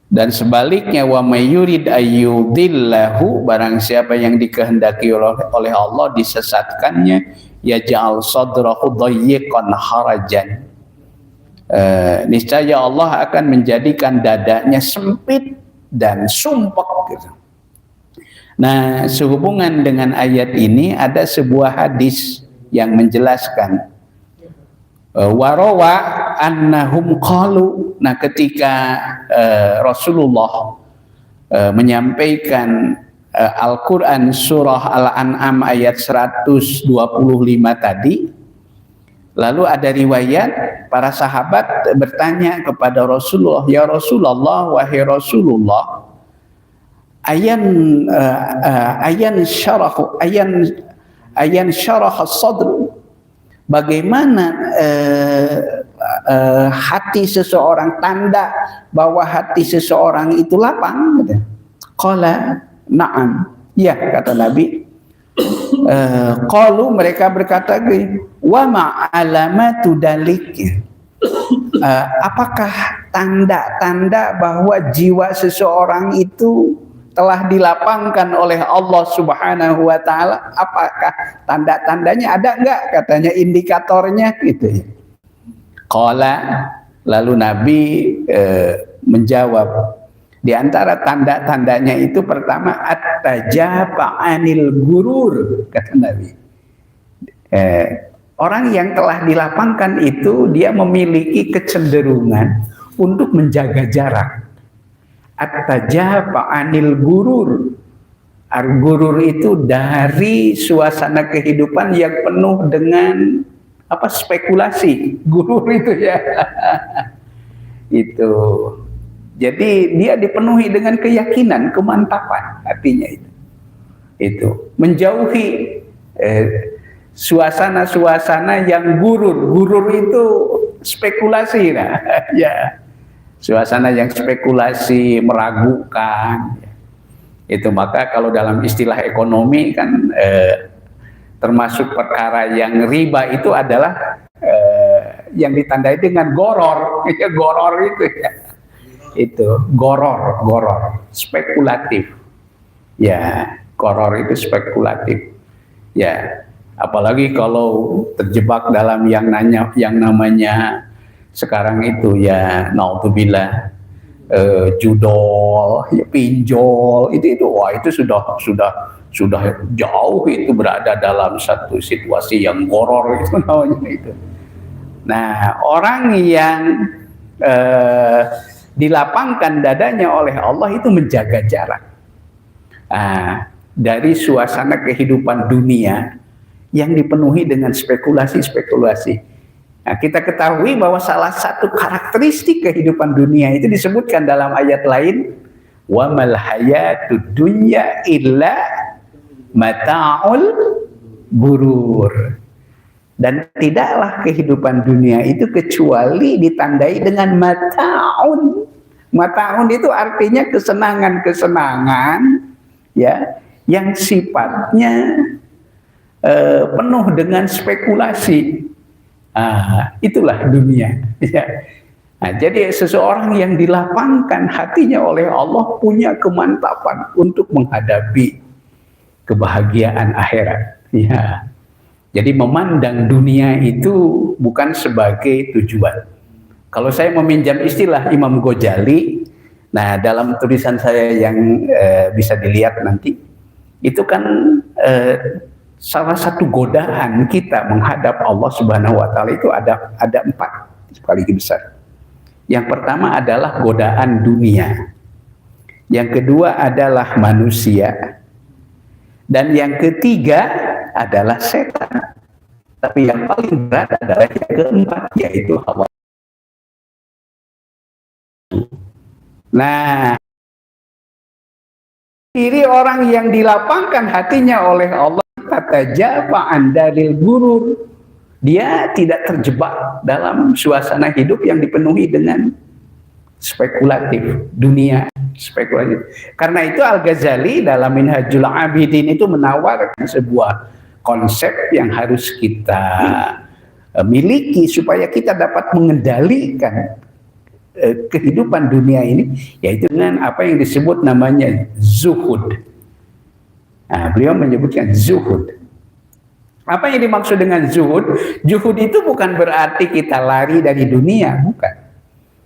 Dan sebaliknya, wa may yurid ayyudillahu, barang siapa yang dikehendaki oleh Allah disesatkannya, yaj'al sadrahu dayyiqan harajan, niscaya Allah akan menjadikan dadanya sempit dan sumpek gitu. Nah, sehubungan dengan ayat ini ada sebuah hadis yang menjelaskan warawa annahum qalu. Nah, ketika Rasulullah menyampaikan Al-Quran surah Al-An'am ayat 125 tadi, lalu ada riwayat para sahabat bertanya kepada Rasulullah, ya Rasulullah, wahai Rasulullah, ayan syarah as-sadr, bagaimana hati seseorang, tanda bahwa hati seseorang itu lapang? Qala na'am, ya, kata Nabi. Qalu, mereka berkata, wa ma'alamatu dalik, apakah tanda-tanda bahwa jiwa seseorang itu telah dilapangkan oleh Allah Subhanahu wa taala? Apakah tanda-tandanya ada enggak, katanya, indikatornya gitu ya. Qala, lalu Nabi menjawab, di antara tanda-tandanya itu pertama at-tajaba anil gurur, kata Nabi. Orang yang telah dilapangkan itu dia memiliki kecenderungan untuk menjaga jarak. At-tajaba anil gurur. Gurur itu dari suasana kehidupan yang penuh dengan spekulasi. Gurur itu, ya. Itu. Jadi dia dipenuhi dengan keyakinan, kemantapan, artinya itu menjauhi suasana-suasana yang gurur. Gurur itu spekulasi, nah, ya, suasana yang spekulasi, meragukan. Itu maka kalau dalam istilah ekonomi kan termasuk perkara yang riba itu adalah yang ditandai dengan goror, ya, goror itu, ya. Itu goror spekulatif, ya, goror itu spekulatif, ya, apalagi kalau terjebak dalam yang namanya sekarang itu ya naudzubillah, judol, ya, pinjol, itu wah itu sudah jauh itu berada dalam satu situasi yang horor itu namanya itu. Nah, orang yang dilapangkan dadanya oleh Allah itu menjaga jarak dari suasana kehidupan dunia yang dipenuhi dengan spekulasi-spekulasi. Nah, kita ketahui bahwa salah satu karakteristik kehidupan dunia itu disebutkan dalam ayat lain, wa mal hayatud dunya illa mata'ul gurur. Dan tidaklah kehidupan dunia itu kecuali ditandai dengan mata'un. Mata'un itu artinya kesenangan-kesenangan ya yang sifatnya penuh dengan spekulasi. Itulah dunia. Ya. Nah, jadi seseorang yang dilapangkan hatinya oleh Allah punya kemantapan untuk menghadapi kebahagiaan akhirat. Ya. Jadi memandang dunia itu bukan sebagai tujuan. Kalau saya meminjam istilah Imam Ghazali, nah dalam tulisan saya yang bisa dilihat nanti, itu kan salah satu godaan kita menghadap Allah Subhanahu wa taala itu ada 4 sekali besar. Yang pertama adalah godaan dunia. Yang kedua adalah manusia. Dan yang ketiga adalah setan. Tapi yang paling berat adalah yang keempat, yaitu hawa. Nah, diri orang yang dilapangkan hatinya oleh Allah, kata jafa'an dalil gurur, dia tidak terjebak dalam suasana hidup yang dipenuhi dengan spekulatif, dunia spekulatif. Karena itu Al-Ghazali dalam Minhajul Abidin itu menawarkan sebuah konsep yang harus kita miliki supaya kita dapat mengendalikan kehidupan dunia ini, yaitu dengan apa yang disebut namanya zuhud. Nah, beliau menyebutkan zuhud. Apa yang dimaksud dengan zuhud? Zuhud itu bukan berarti kita lari dari dunia, bukan.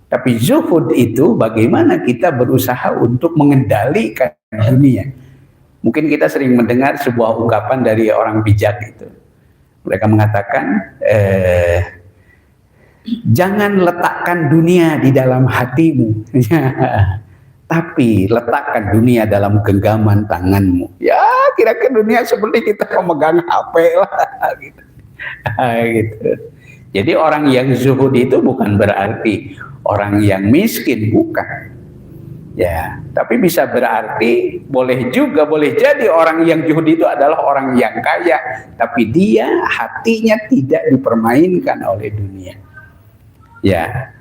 Tapi zuhud itu bagaimana kita berusaha untuk mengendalikan dunia. Mungkin kita sering mendengar sebuah ungkapan dari orang bijak itu. Mereka mengatakan, jangan letakkan dunia di dalam hatimu, tapi letakkan dunia dalam genggaman tanganmu. Ya, kira-kira dunia seperti kita memegang HP lah, gitu. Gitu. Jadi orang yang zuhud itu bukan berarti orang yang miskin, bukan. Ya, tapi bisa berarti boleh jadi orang yang zuhud itu adalah orang yang kaya, tapi dia hatinya tidak dipermainkan oleh dunia. Ya,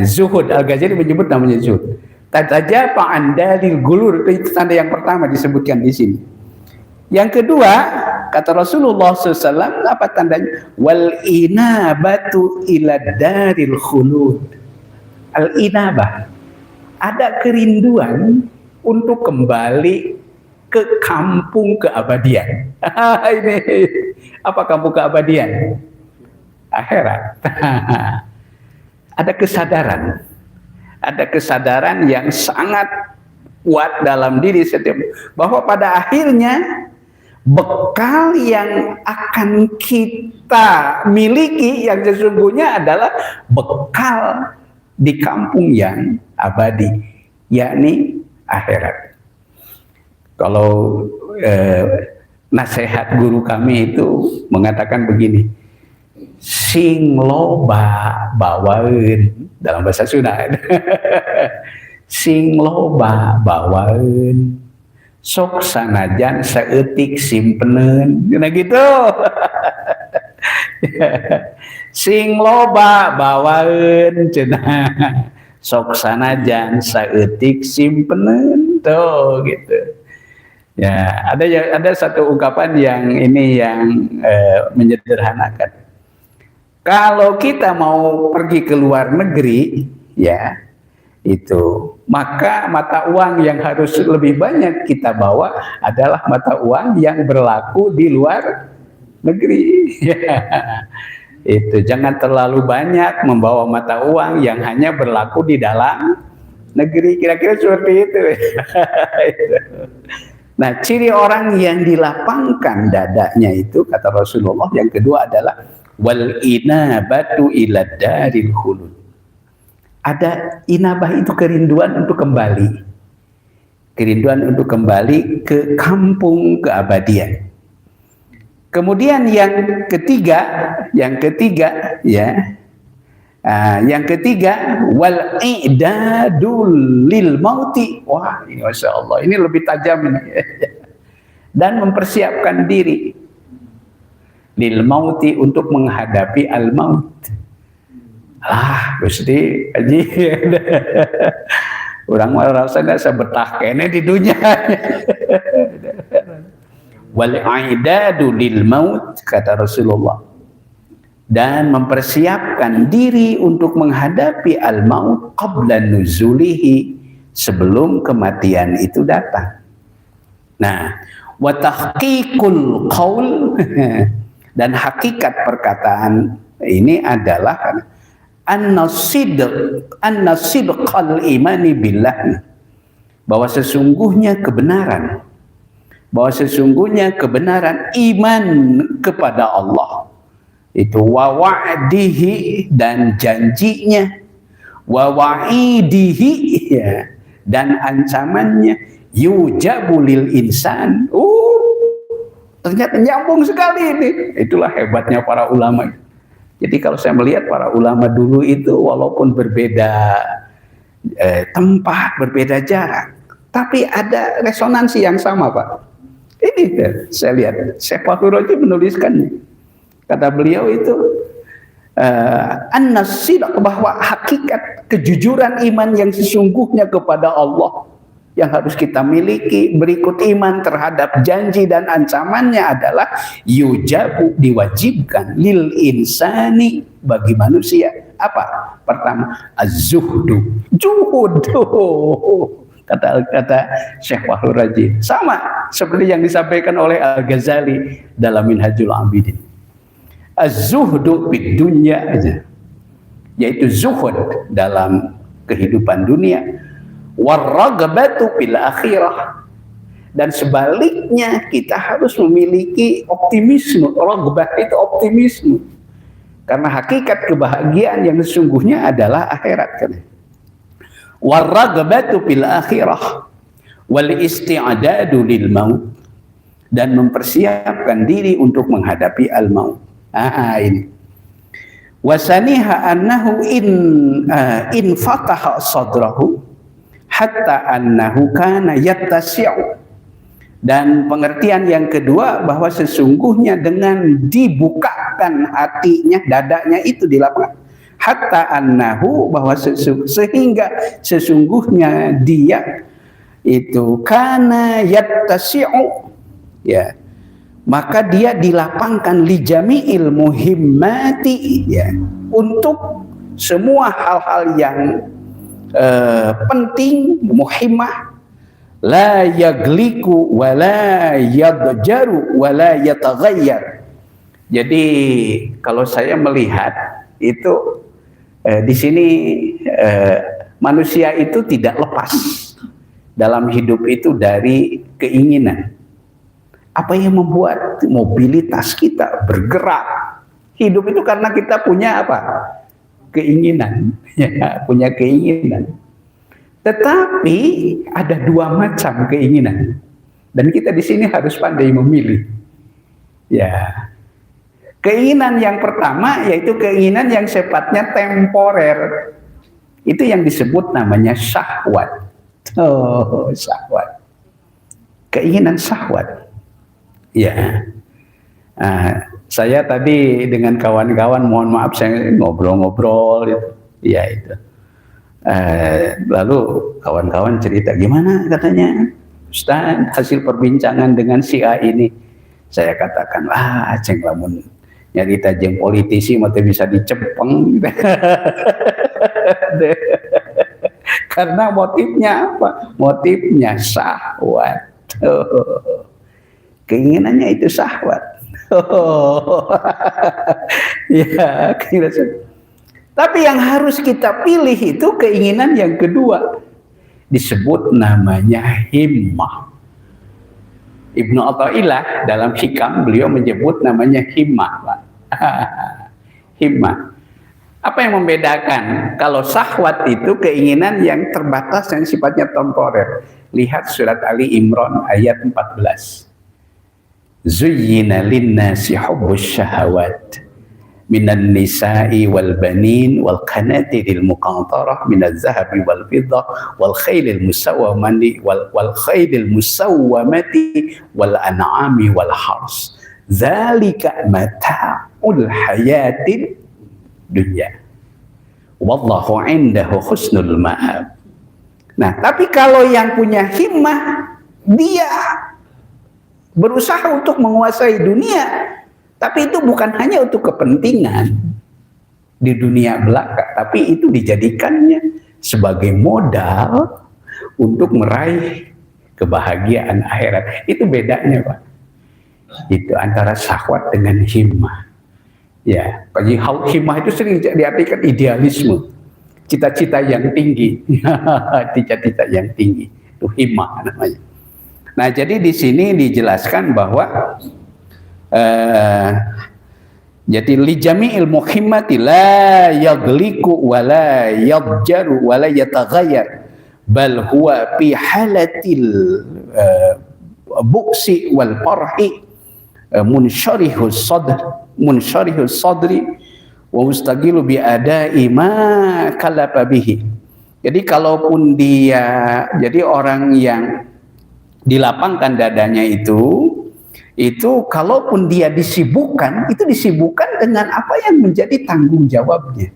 zuhud, Al-Ghazali menyebut namanya zuhud. Tajafa'an dalil gulur, itu tanda yang pertama disebutkan di sini. Yang kedua, kata Rasulullah SAW, apa tandanya? Wal inabatu ila daril khulud. Al inabah, ada kerinduan untuk kembali ke kampung keabadian. Ini apa kampung keabadian? Akhirat. Ada kesadaran yang sangat kuat dalam diri setiap, bahwa pada akhirnya bekal yang akan kita miliki yang sesungguhnya adalah bekal di kampung yang abadi, yakni akhirat. Kalau nasihat guru kami itu mengatakan begini, sing loba bawaeun, dalam bahasa Sunda. Sing loba bawaeun, sok sanajan saeutik simpeneun, nah gitu. Sing loba bawaeun cenah, sok sanajan saeutik simpeneun, tuh gitu. Ya, ada satu ungkapan yang ini yang menyederhanakan. Kalau kita mau pergi ke luar negeri, ya itu, maka mata uang yang harus lebih banyak kita bawa adalah mata uang yang berlaku di luar negeri. Itu jangan terlalu banyak membawa mata uang yang hanya berlaku di dalam negeri, kira-kira seperti itu. Nah, ciri orang yang dilapangkan dadanya itu kata Rasulullah yang kedua adalah wal inabatu ila daril khulud. Ada inabah itu kerinduan untuk kembali. Kerinduan untuk kembali ke kampung keabadian. Kemudian yang ketiga ya. Yang ketiga wal i'dadul lil mauti. Wah, ini Masya Allah, ini lebih tajam ini. Dan mempersiapkan diri lil mauti untuk menghadapi al maut. Gusti Haji. Orang merasa nggak sebetah kene di dunia. Wal i'dadu lil maut kata Rasulullah. Dan mempersiapkan diri untuk menghadapi al maut qabla nuzulihi, sebelum kematian itu datang. Nah, wa tahqiqul qaul dan hakikat perkataan ini adalah an-sidqal imani billah, bahwa sesungguhnya kebenaran iman kepada Allah itu, wa wa'dihi dan janjinya, wa wa'idihi ya, dan ancamannya, yujabu lil insan. Ternyata nyambung sekali ini. Itulah hebatnya para ulama. Jadi kalau saya melihat para ulama dulu itu walaupun berbeda tempat, berbeda jarak, tapi ada resonansi yang sama, Pak. Ini saya lihat, Syekh Fahru Raji menuliskannya. Kata beliau itu an-sidq, bahwa hakikat kejujuran iman yang sesungguhnya kepada Allah yang harus kita miliki berikut iman terhadap janji dan ancamannya adalah yujabu, diwajibkan, lil insani, bagi manusia. Apa? Pertama, az-zuhdu, juhud. Kata Syekh Fahru Raji sama seperti yang disampaikan oleh Al-Ghazali dalam Minhajul Abidin. Az-zuhdu fid dunya aja, yaitu zuhud dalam kehidupan dunia, warragbatu fil akhirah, dan sebaliknya kita harus memiliki optimisme. Ragbah itu optimisme, karena hakikat kebahagiaan yang sesungguhnya adalah akhirat kan. Warragbatu fil akhirah wal isti'dadu lil maut, dan mempersiapkan diri untuk menghadapi al maut. Ini wasaniha annahu in fataha sadrahu hatta annahu kana yattasi'u, dan pengertian yang kedua bahwa sesungguhnya dengan dibukakan hatinya, dadanya itu dilapangkan, hatta annahu, bahwa sehingga sesungguhnya dia itu kana yattasi'u ya, maka dia dilapangkan li jami'il muhimmati ya, untuk semua hal-hal yang penting, muhimmah, la yagliku wa la yadjaru wa la yataghayyar. Jadi kalau saya melihat itu di sini manusia itu tidak lepas dalam hidup itu dari keinginan. Apa yang membuat mobilitas kita bergerak hidup itu karena kita punya apa? Keinginan, ya, punya keinginan. Tetapi ada dua macam keinginan, dan kita di sini harus pandai memilih. Ya, keinginan yang pertama yaitu keinginan yang sifatnya temporer. Itu yang disebut namanya syahwat. Syahwat. Keinginan syahwat. Ya. Saya tadi dengan kawan-kawan, mohon maaf saya ngobrol-ngobrol itu. Ya itu. Lalu kawan-kawan cerita, gimana katanya Ustaz hasil perbincangan dengan si A ini. Saya katakan, ceng lamun nyari tajeng politisi mati bisa dicepeng. Karena motifnya apa? Motifnya syahwat. Keinginannya itu syahwat. Oh. Ya, kira tapi yang harus kita pilih itu keinginan yang kedua. Disebut namanya himmah. Ibnu Athaillah dalam Hikam beliau menyebut namanya himmah, Pak. Himmah. Apa yang membedakan? Kalau syahwat itu keinginan yang terbatas yang sifatnya temporer. Lihat surat Ali Imran ayat 14. Zuyyina linnasi hubbus syahawat minan nisa'i wal banin wal qanatiril muqantarah minaz zahabi wal fiddah wal khailil musawwamati wal khailil musawwamati wal an'ami wal hars dzalika mata'ul hayatid dunya wallahu indahu husnul ma'ab. Nah, tapi kalau yang punya himmah, dia berusaha untuk menguasai dunia, tapi itu bukan hanya untuk kepentingan di dunia belaka, tapi itu dijadikannya sebagai modal untuk meraih kebahagiaan akhirat. Itu bedanya, Pak. Itu antara syahwat dengan himmah. Ya, bagi himmah itu sering diartikan idealisme, cita-cita yang tinggi, cita-cita yang tinggi. Itu himmah namanya. Nah, jadi di sini dijelaskan bahwa jadi li jami'il muhimmati la yagliku wa la yadjaru wa la yataghayyar bal huwa fi halatil buksi wal farhi munsyarihus sadri wa mustaqilu bi ada'i ma kalapa bihi. Jadi kalaupun dia jadi orang yang dilapangkan dadanya itu kalaupun dia disibukkan, itu disibukkan dengan apa yang menjadi tanggung jawabnya.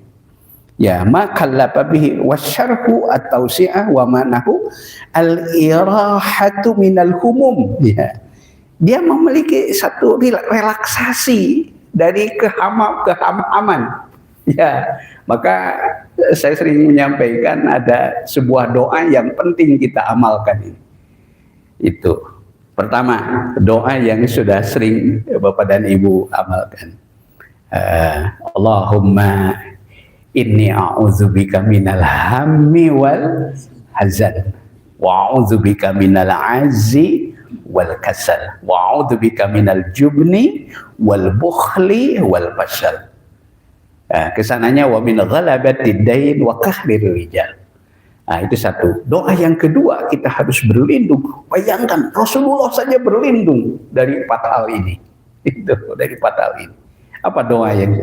Ya, maka lapabihi wasyarhu at-tausi'ah wa manahu al-irahatu minal humum. Ya. Dia memiliki satu relaksasi dari kehamaman. Ya, maka saya sering menyampaikan ada sebuah doa yang penting kita amalkan ini. Itu pertama, doa yang sudah sering Bapak dan Ibu amalkan. Allahumma inni a'udzubika minal hammi wal hazan wa a'udzubika minal azzi wal kasal wa a'udzubika minal jubni wal bukhli wal fashal. Kesananya wa min ghalabatid dain wa qahrir rijal. Nah, itu satu. Doa yang kedua, kita harus berlindung. Bayangkan, Rasulullah saja berlindung dari 4 hal ini. Itu, dari 4 hal ini. Apa doa yang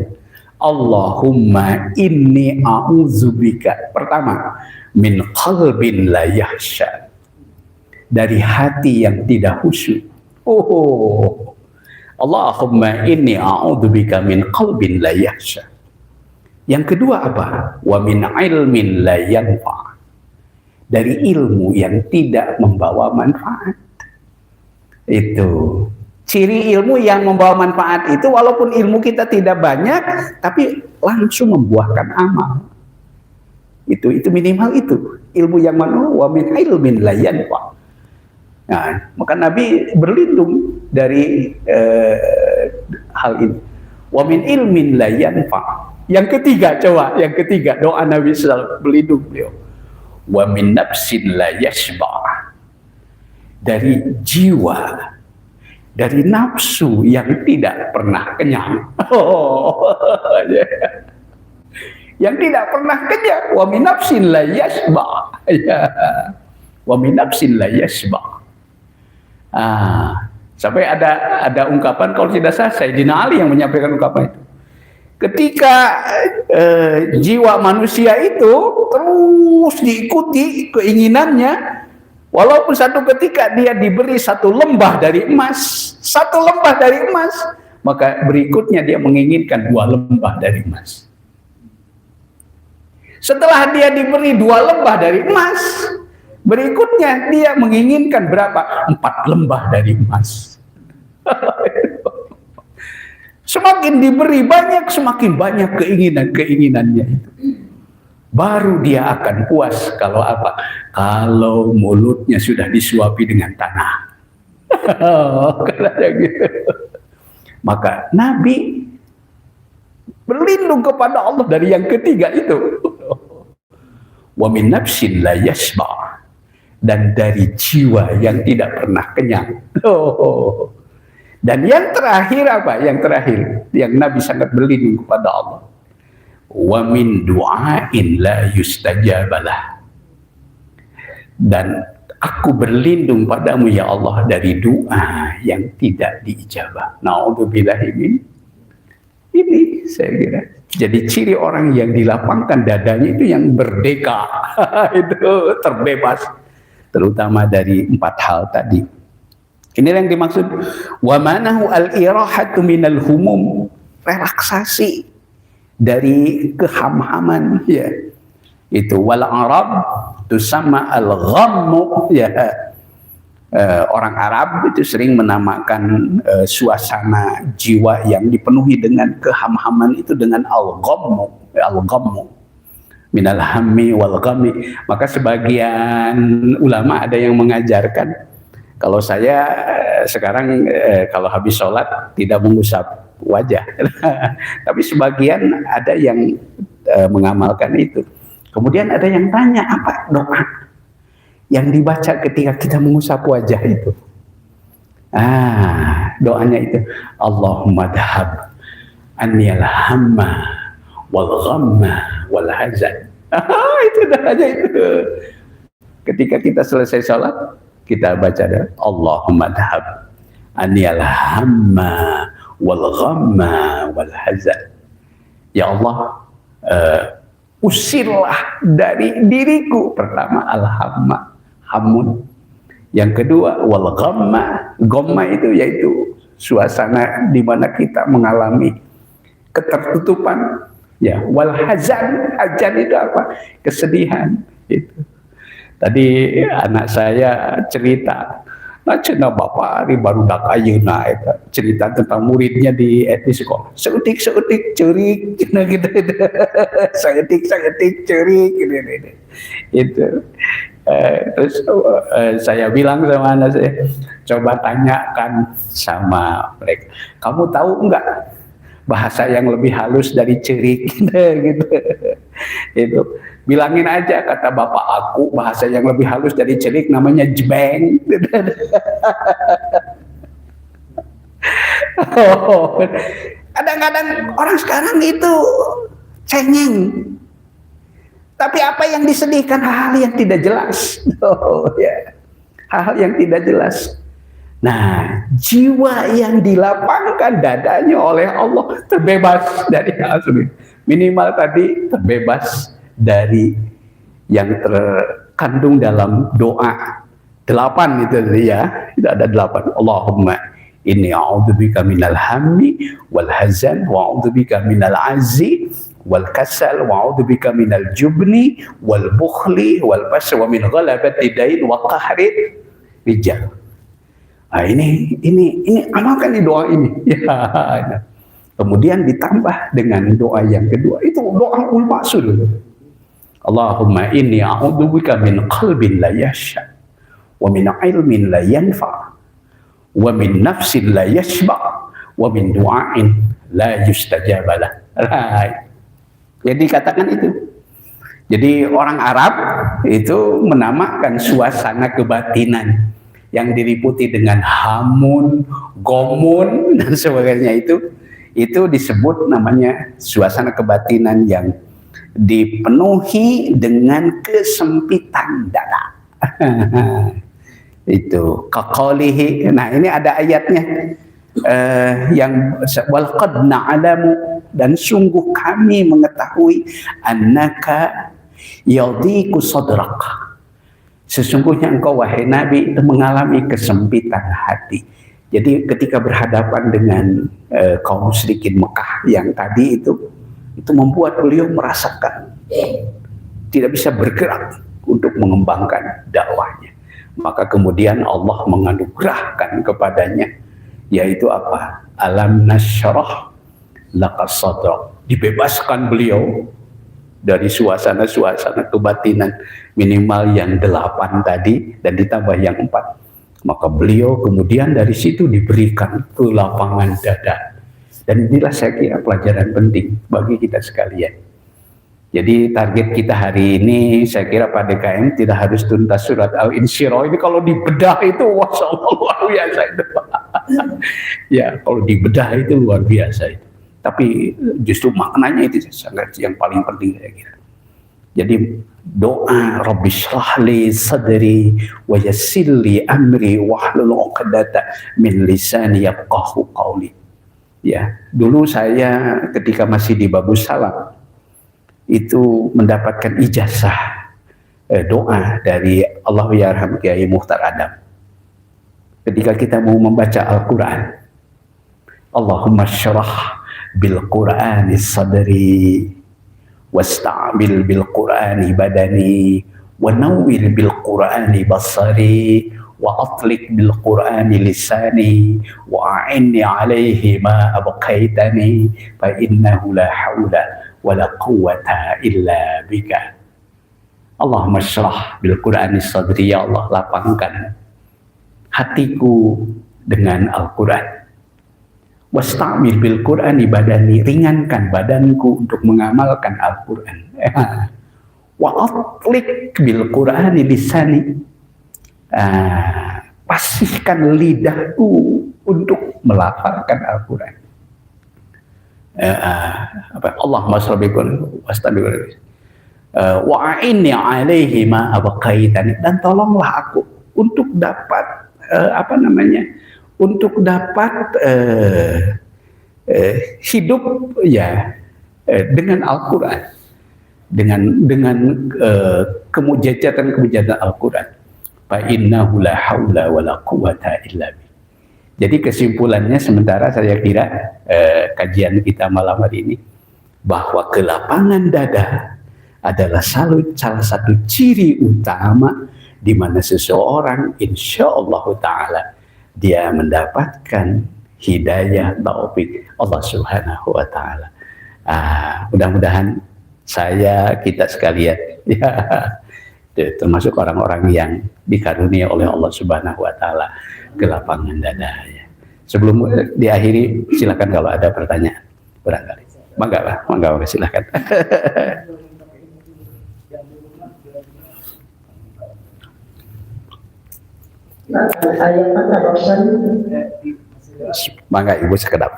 Allahumma inni a'udzubika. Pertama, min qalbin la yahsya. Dari hati yang tidak khusyuk. Oh, Allahumma inni a'udzubika min qalbin la yahsya. Yang kedua apa? Wa min ilmin la yanfa'. Dari ilmu yang tidak membawa manfaat. Itu ciri ilmu yang membawa manfaat itu, walaupun ilmu kita tidak banyak tapi langsung membuahkan amal. Itu minimal itu ilmu yang mana wa min ilmin la yanfa. Nah, maka Nabi berlindung dari hal ini. Wa min ilmin la yanfa. Yang ketiga, yang ketiga doa Nabi selalu berlindung beliau. Wa min nafsin la yashba'. Dari jiwa, dari nafsu yang tidak pernah kenyang. Yang tidak pernah kenyang. Wa min nafsin la yashba'. Wa min nafsin la yashba'. Sampai ada ungkapan, kalau tidak salah Sayyidina Ali yang menyampaikan ungkapan itu. Ketika jiwa manusia itu terus diikuti keinginannya, walaupun satu ketika dia diberi 1 lembah dari emas, 1 lembah dari emas, maka berikutnya dia menginginkan 2 lembah dari emas. Setelah dia diberi 2 lembah dari emas, berikutnya dia menginginkan berapa? 4 lembah dari emas. Semakin diberi banyak, semakin banyak keinginannya itu. Baru dia akan puas kalau apa? Kalau mulutnya sudah disuapi dengan tanah. Gitu. Maka Nabi berlindung kepada Allah dari yang ketiga itu. Wa min nafsin la yashba, dan dari jiwa yang tidak pernah kenyang. Dan yang terakhir apa? Yang terakhir yang Nabi sangat berlindung kepada Allah. Wa min du'ain la yustajabalah, dan aku berlindung padamu ya Allah dari doa yang tidak diijabah. Na'udzubillahi min. Ini saya kira jadi ciri orang yang dilapangkan dadanya itu yang merdeka. Itu terbebas, terutama dari 4 hal tadi. Ini yang dimaksud wa manahu al-irahatu minal humum, relaksasi dari kehamhaman, ya. Itu wal Arab tusamma al-ghammu, ya. Orang Arab itu sering menamakan suasana jiwa yang dipenuhi dengan kehamhaman itu dengan al-ghammu, al-ghammu minal hammi wal ghammi. Maka sebagian ulama ada yang mengajarkan, kalau saya sekarang kalau habis sholat tidak mengusap wajah, tapi sebagian ada yang mengamalkan itu. Kemudian ada yang tanya, apa doa yang dibaca ketika kita mengusap wajah itu? Doanya itu, Allahumma dhhab anniyal hamma wal ghamma wal hazan. Itu doanya itu. Ketika kita selesai sholat, kita baca doa, Allahumma dhhab anniyal hamma wal ghamma wal hazan. Ya Allah, usirlah dari diriku, pertama al-hamma, hamun. Yang kedua wal ghamma, ghamma itu yaitu suasana di mana kita mengalami ketertutupan, ya. Wal hazan, hazan itu apa? Kesedihan itu. Tadi anak saya cerita, nah cina bapak hari baru dak ayeuna eta cerita tentang muridnya di sekolah. Seutik cerik cina gitu. Seutik cerik gitu. Itu. Terus saya bilang sama anak saya, coba tanyakan sama mereka, kamu tahu enggak bahasa yang lebih halus dari cerik gitu. Itu bilangin aja, kata bapak aku, bahasa yang lebih halus dari cerik namanya jebeng. Kadang-kadang orang sekarang itu cengeng, tapi apa yang disedihkan hal-hal yang tidak jelas. Hal-hal yang tidak jelas. Nah, jiwa yang dilapangkan dadanya oleh Allah terbebas dari hal tersebut. Minimal tadi terbebas dari yang terkandung dalam doa 8 itu ya. Itu ada 8. Allahumma inni a'udzubika minal hammi wal hazan wa a'udzubika minal azzi wal kasal wa a'udzubika minal jubni wal bukhli wal basri wa min ghalabati dain wa qahri rijal. Ini amalkan di doa ini. Ya. Kemudian ditambah dengan doa yang kedua, itu doa ul-ma'sul. Allahumma inni a'udzubika min qalbin la yashfa wa min ilmin la yanfa wa min nafsin la yashba wa min du'ain la yustajabalah. Jadi katakan itu. Jadi orang Arab itu menamakan suasana kebatinan yang diliputi dengan hamun, gomun dan sebagainya itu disebut namanya suasana kebatinan yang dipenuhi dengan kesempitan dada. Itu kaqalihi. Nah, ini ada ayatnya yang walqad na'lamu, dan sungguh kami mengetahui annaka yadhiqu sadrak, sesungguhnya engkau wahai Nabi mengalami kesempitan hati. Jadi ketika berhadapan dengan kaum musyrikin Mekah yang tadi itu membuat beliau merasakan tidak bisa bergerak untuk mengembangkan dakwahnya. Maka kemudian Allah menganugerahkan kepadanya, yaitu apa? Alam nasyrah laka sadrak. Dibebaskan beliau dari suasana-suasana kebatinan minimal yang 8 tadi dan ditambah yang 4. Maka beliau kemudian dari situ diberikan kelapangan dada Dan inilah saya kira pelajaran penting bagi kita sekalian. Jadi target kita hari ini saya kira Pak DKM tidak harus tuntas surat Al-Insyirah. Ini kalau dibedah itu Masya Allah luar biasa itu. Ya kalau dibedah itu luar biasa itu. Tapi justru maknanya itu sangat yang paling penting saya kira. Jadi doa Rabbi shrah li sadri wa yassir li amri wahlul 'uqdatam min lisani yafqahu qawli. Ya, dulu saya ketika masih di Babus Salam itu mendapatkan ijazah doa dari Allahyarham Kiai Mukhtar Adam. Ketika kita mau membaca Al-Quran, Allahumma syrah bil Qur'ani sadri wasta'bil bil Qur'ani badani wa nawwir bil Qur'ani basari wa atlik bil Qur'ani lisani wa a'inni alaihi ma abqaitani fa innahu la hawla wa la quwwata illa bika. Allahumma syrah bil Qur'ani sadri, ya Allah lapangkan hatiku dengan Al-Quran. Wasta'mil bil Qur'ani badani, ringankan badanku untuk mengamalkan Al-Quran. Wa atlik bil Qur'ani lisani, pasihkan lidahku untuk melafalkan Al-Quran. Allahumma sholli wastabil wa a'inni alaihi ma abqaitani, dan tolonglah aku untuk dapat untuk dapat hidup ya dengan Al-Quran, dengan kemujizatan Al-Quran. Fa innahu la haula wa la quwwata illa billah. Jadi kesimpulannya sementara saya kira kajian kita malam hari ini bahwa kelapangan dada adalah salah satu ciri utama di mana seseorang insya Allah Ta'ala dia mendapatkan hidayah taufik Allah Subhanahu Wa Ta'ala. Mudah-mudahan kita sekalian ya, termasuk orang-orang yang dikarunia oleh Allah Subhanahu Wa Ta'ala kelapangan dada. Ya. Sebelum diakhiri, silakan kalau ada pertanyaan barangkali. Mangga silakan. Mangga Ibu sekedap.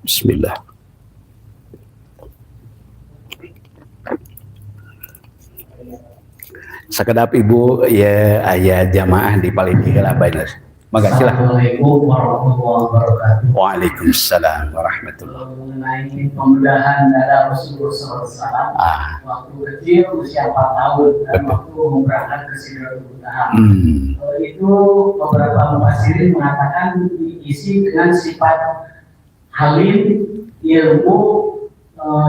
Bismillah. Sekedap Ibu ya ayah jamaah di paling tiga banyak. Mangga silakan. Assalamualaikum warahmatullahi wabarakatuh. Waalaikumsalam warahmatullahi wabarakatuh. Mengenai pembedahan dada Rasulullah SAW waktu kecil usia 4 tahun dan waktu berangkat ke Sidratul Muntaha. Itu beberapa mufassirin mengatakan diisi dengan sifat halim, ilmu,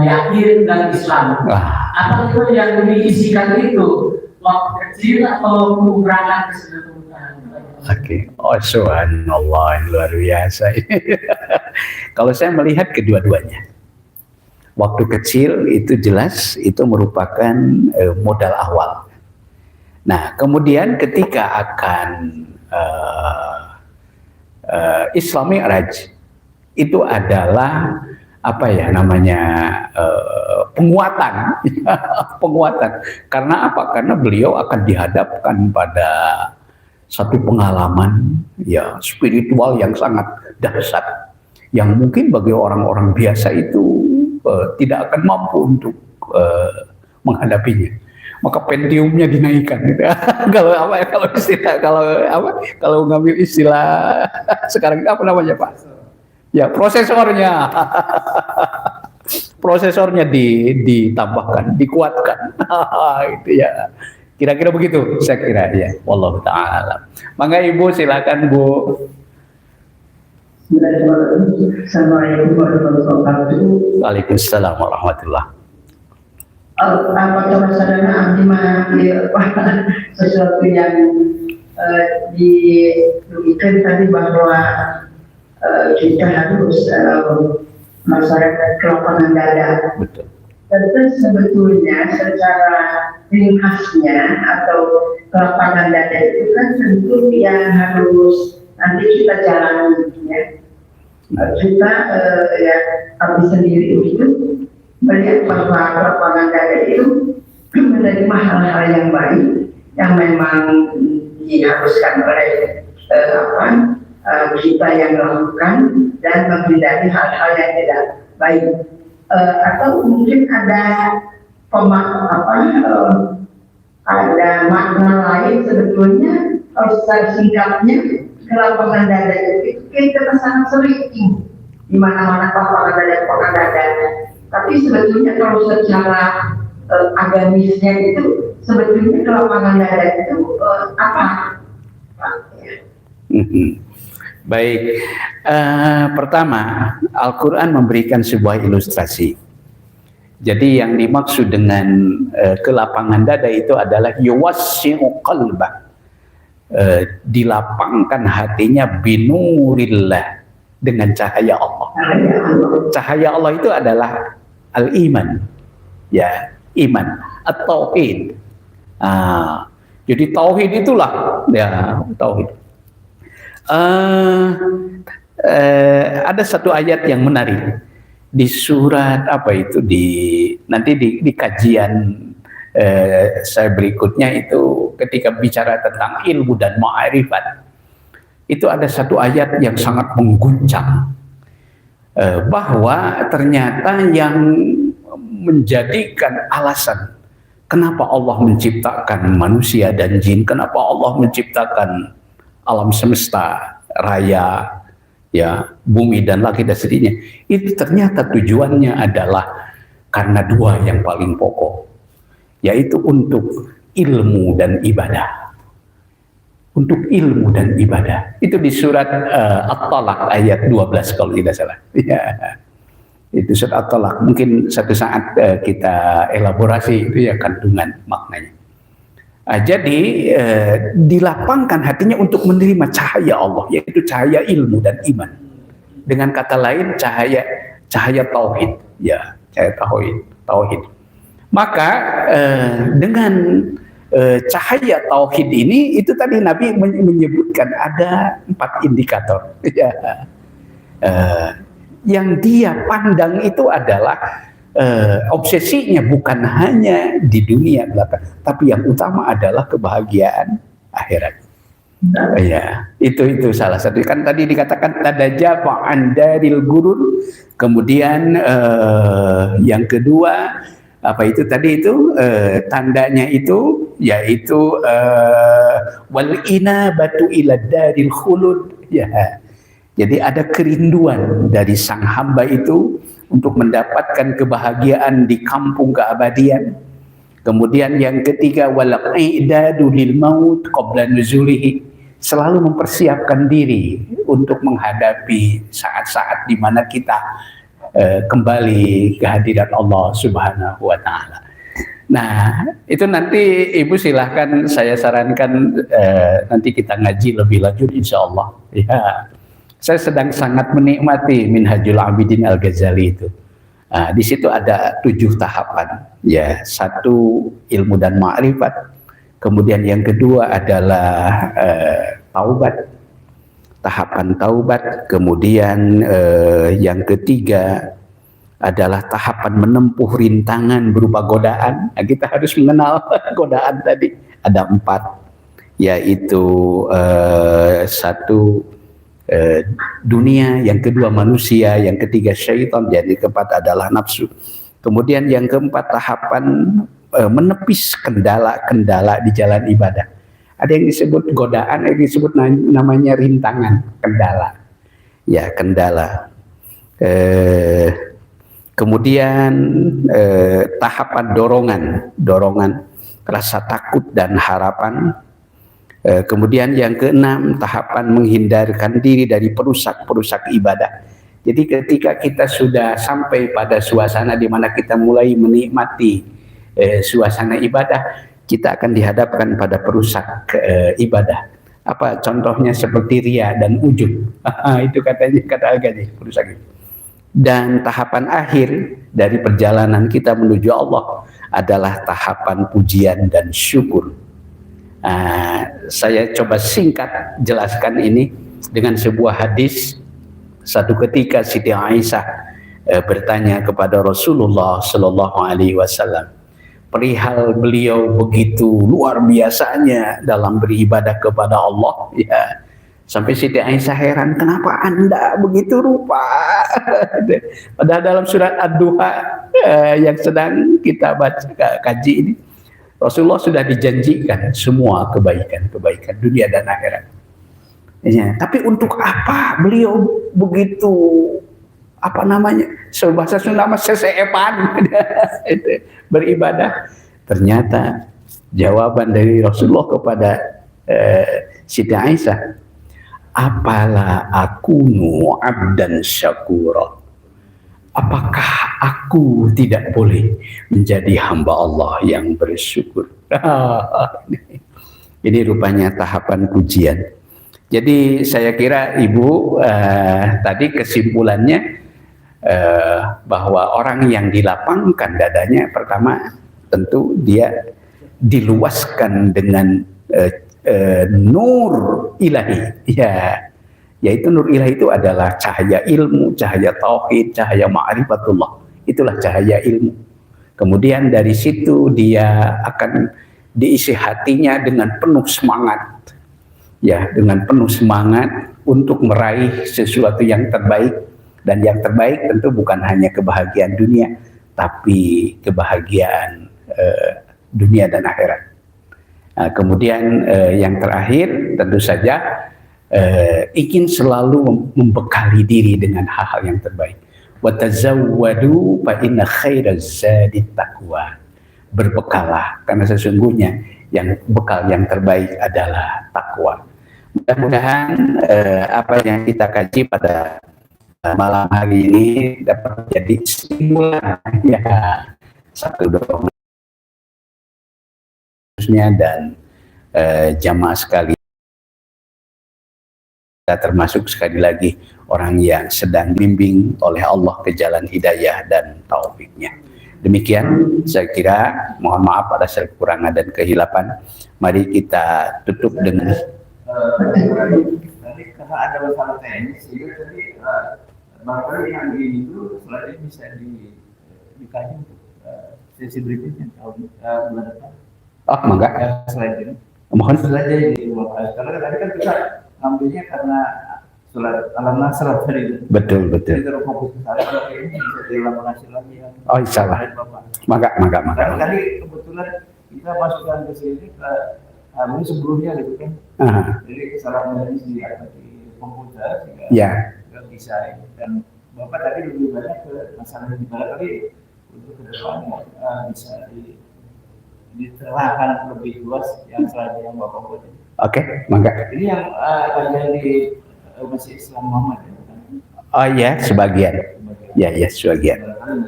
yakin dan Islam. Apa itu yang diisikan itu waktu kecil atau berangkat ke Sidratul Muntaha? Oke, oh subhanallah, luar biasa. Kalau saya melihat kedua-duanya, waktu kecil itu jelas itu merupakan modal awal. Nah, kemudian ketika akan Isra Mi'raj itu adalah apa ya namanya penguatan, penguatan. Karena apa? Karena beliau akan dihadapkan pada satu pengalaman ya spiritual yang sangat dahsyat, yang mungkin bagi orang-orang biasa itu tidak akan mampu untuk menghadapinya. Maka pentiumnya dinaikkan. Kalau ngambil istilah sekarang apa namanya Pak? Ya prosesornya, prosesornya ditambahkan, dikuatkan. Itu ya. Kira-kira begitu, saya kira ya. Wallahu ta'ala. Mangga Ibu silakan Bu. Assalamualaikum warahmatullahi wabarakatuh. Waalaikumsalam warahmatullahi. Apakah masalahnya sesuatu yang dirugikan tadi bahwa kita harus masyarakat kelapangan dada. Betul. Tentu sebetulnya secara ringkasnya atau kelapangan dada itu kan tentu yang harus nanti kita jalani ya. Kita ya kami sendiri itu melihat bahwa propaganda itu menerima hal-hal yang baik yang memang diharuskan oleh kita yang melakukan dan menghindari hal-hal yang tidak baik. Atau mungkin ada ada makna lain sebetulnya. Kalau secara singkatnya kelapangan dada itu kita sangat sering di mana-mana kelapangan dada. Tapi sebetulnya kalau secara agamisnya itu sebetulnya kelapangan dada itu apa? Baik, pertama Al-Quran memberikan sebuah ilustrasi. Jadi yang dimaksud dengan kelapangan dada itu adalah yuwassi'u qalbah, dilapangkan hatinya binurillah, dengan cahaya Allah. Cahaya Allah itu adalah al-iman, ya, iman, at-tauhid. Jadi tauhid itulah, ya, tauhid. Ada satu ayat yang menarik di surat apa itu, nanti di kajian saya berikutnya itu ketika bicara tentang ilmu dan ma'rifat, itu ada satu ayat yang sangat mengguncang, bahwa ternyata yang menjadikan alasan kenapa Allah menciptakan manusia dan jin, kenapa Allah menciptakan alam semesta raya, ya, bumi dan langit dan seterusnya, itu ternyata tujuannya adalah karena dua yang paling pokok, yaitu untuk ilmu dan ibadah. Untuk ilmu dan ibadah. Itu di surat At-Talaq ayat 12 kalau tidak salah. Ya. Itu surat At-Talaq. Mungkin satu saat kita elaborasi itu ya kandungan maknanya. Jadi dilapangkan hatinya untuk menerima cahaya Allah, yaitu cahaya ilmu dan iman. Dengan kata lain cahaya tauhid, ya, cahaya tauhid. Maka dengan cahaya tauhid ini, itu tadi Nabi menyebutkan ada 4 indikator. Ya. Yang dia pandang itu adalah obsesinya bukan hanya di dunia belakang, tapi yang utama adalah kebahagiaan akhirat. Ya, itu salah satu. Kan tadi dikatakan tadajafa andaril gurur. Kemudian yang kedua apa itu tadi itu tandanya itu yaitu wal inabatu ila daril khulud. Ya. Jadi ada kerinduan dari sang hamba itu untuk mendapatkan kebahagiaan di kampung keabadian. Kemudian yang ketiga wal i'dadu lil maut qabla nuzulihi, selalu mempersiapkan diri untuk menghadapi saat-saat di mana kita kembali ke hadirat Allah Subhanahu wa taala. Nah, itu nanti Ibu silahkan, saya sarankan nanti kita ngaji lebih lanjut insyaallah. Ya. Saya sedang sangat menikmati Minhajul Abidin Al-Ghazali itu. Di situ ada 7 tahapan. Ya, 1 ilmu dan ma'rifat. Kemudian yang kedua adalah taubat. Tahapan taubat. Kemudian yang ketiga adalah tahapan menempuh rintangan berupa godaan. Nah, kita harus mengenal godaan tadi. Ada 4, yaitu 1 dunia, yang kedua manusia, yang ketiga syaitan, jadi keempat adalah nafsu. Kemudian yang keempat tahapan menepis kendala-kendala di jalan ibadah. Ada yang disebut godaan, yang disebut namanya rintangan, kendala. Ya, kendala. Kemudian tahapan dorongan, rasa takut dan harapan. Kemudian yang keenam, tahapan menghindarkan diri dari perusak-perusak ibadah. Jadi ketika kita sudah sampai pada suasana di mana kita mulai menikmati suasana ibadah, kita akan dihadapkan pada perusak ibadah. Apa contohnya? Seperti riya dan ujub. Itu katanya, kata Al-Ghazali, perusak itu. Dan tahapan akhir dari perjalanan kita menuju Allah adalah tahapan pujian dan syukur. Saya coba singkat jelaskan ini dengan sebuah hadis Satu ketika Siti Aisyah bertanya kepada Rasulullah Sallallahu Alaihi Wasallam perihal beliau begitu luar biasanya dalam beribadah kepada Allah, ya. Sampai Siti Aisyah heran, kenapa Anda begitu rupa? Padahal dalam surat Ad-Duha yang sedang kita baca kaji ini, Rasulullah sudah dijanjikan semua kebaikan dunia dan akhirat. Ya, tapi untuk apa beliau begitu bahasa Sunda seseepan beribadah? Ternyata jawaban dari Rasulullah kepada Siti Aisyah, apalah akunu abdan syakura, apakah aku tidak boleh menjadi hamba Allah yang bersyukur? Ini rupanya tahapan pujian. Jadi saya kira Ibu tadi kesimpulannya bahwa orang yang dilapangkan dadanya, pertama tentu dia diluaskan dengan nur ilahi, ya, yaitu nur ilahi itu adalah cahaya ilmu, cahaya tauhid, cahaya ma'rifatullah, itulah cahaya ilmu. Kemudian dari situ dia akan diisi hatinya dengan penuh semangat, ya, dengan penuh semangat untuk meraih sesuatu yang terbaik, dan yang terbaik tentu bukan hanya kebahagiaan dunia, tapi kebahagiaan dunia dan akhirat. Kemudian yang terakhir tentu saja ingin selalu membekali diri dengan hal-hal yang terbaik. Wa tazawwadu fa inna khairaz zadit taqwa. Berbekalah karena sesungguhnya yang bekal yang terbaik adalah takwa. Mudah-mudahan apa yang kita kaji pada malam hari ini dapat menjadi stimulan, ya, satu dorongan dan jamaah sekali, kita termasuk sekali lagi orang yang sedang bimbing oleh Allah ke jalan hidayah dan taufiknya. Demikian saya kira, mohon maaf atas kekurangan dan kehilapan. Mari kita tutup dengan tadi karena ada masalah teknis, sehingga tadi barangkali yang ini itu selanjutnya bisa dikaji untuk sesi berikutnya bulan depan. oh enggak, Selain ini mohon saja di karena tadi kan kita ngambilnya karena surat Al-Nasr tadi. betul. Jadi kalau fokus ke sana, kalau ini bisa dilakukan lagi yang Oh, insya Allah. Maka. Karena tadi kebetulan kita masukkan ke sini ke ini sebelumnya gitu kan. Jadi kesalahan di komputer sehingga nggak bisa. Dan Bapak tadi lebih banyak ke masalah di mana tadi untuk ke depan bisa diterangkan lebih luas yang selain yang Bapak buat. Oke, maka. Ini yang kajian di Masjid Islam Muhammad. Oh ya, sebagian. Ya, sebagian.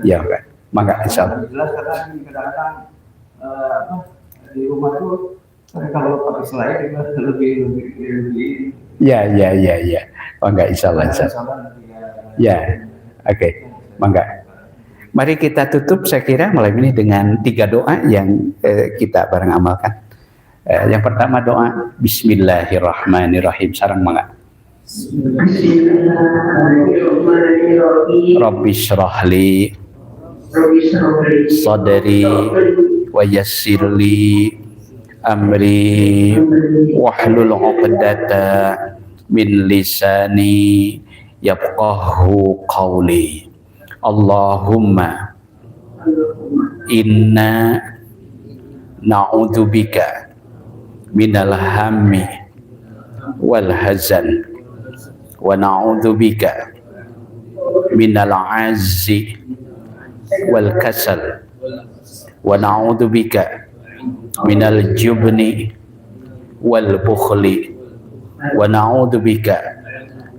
Ya, Pak. Maka insya Allah. Jelas karena kadang-kadang di rumah tuh kalau pakai slide juga lebih. Ya. Maka insya Allah. Ya, oke. Maka. Mari kita tutup saya kira malam ini dengan 3 doa yang kita bareng amalkan. Yang pertama doa Bismillahirrahmanirrahim. Sarang mangga. Rabbi syrahli sadri wa yassirli amri wahlul 'uqdata min lisani yafqahu qawli. Allahumma inna na'udzubika minal hammi wal hazan wa na'udzubika minal azzi wal kasal wa na'udzubika minal jubni wal bukhli wa na'udzubika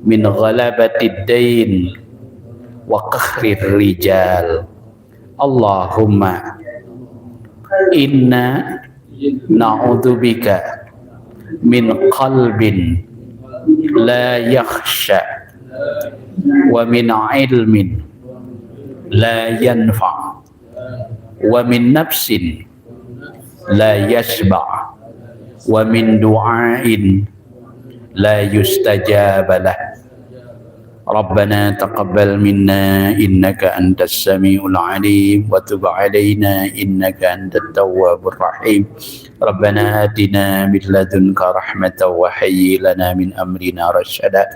min ghalabatid dain wa qahrir rijal. Allahumma inna na'udzubika min qalbin la yakhsha wa min ilmin la yanfa wa min nafsin la yashba wa min du'ain la yustajab lah. ربنا تقبل منا إنك أنت السميع العليم وتب علينا إنك أنت التواب الرحيم ربنا آتنا من لدنك رحمة وهيئ لنا من أمرنا رشدا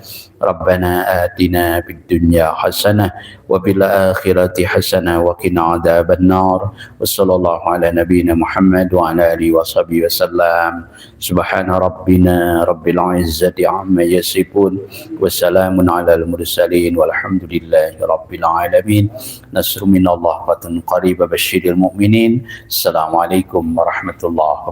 ربنا آتنا في الدنيا حسنة وفي الآخرة حسنة وقنا عذاب النار وصلى الله على نبينا محمد وعلى آله وصحبه وسلم سبحان ربنا رب العزة عما يصفون وسلام على المرسلين والحمد لله رب العالمين نصر من الله فتح قريب بشر المؤمنين السلام عليكم ورحمة الله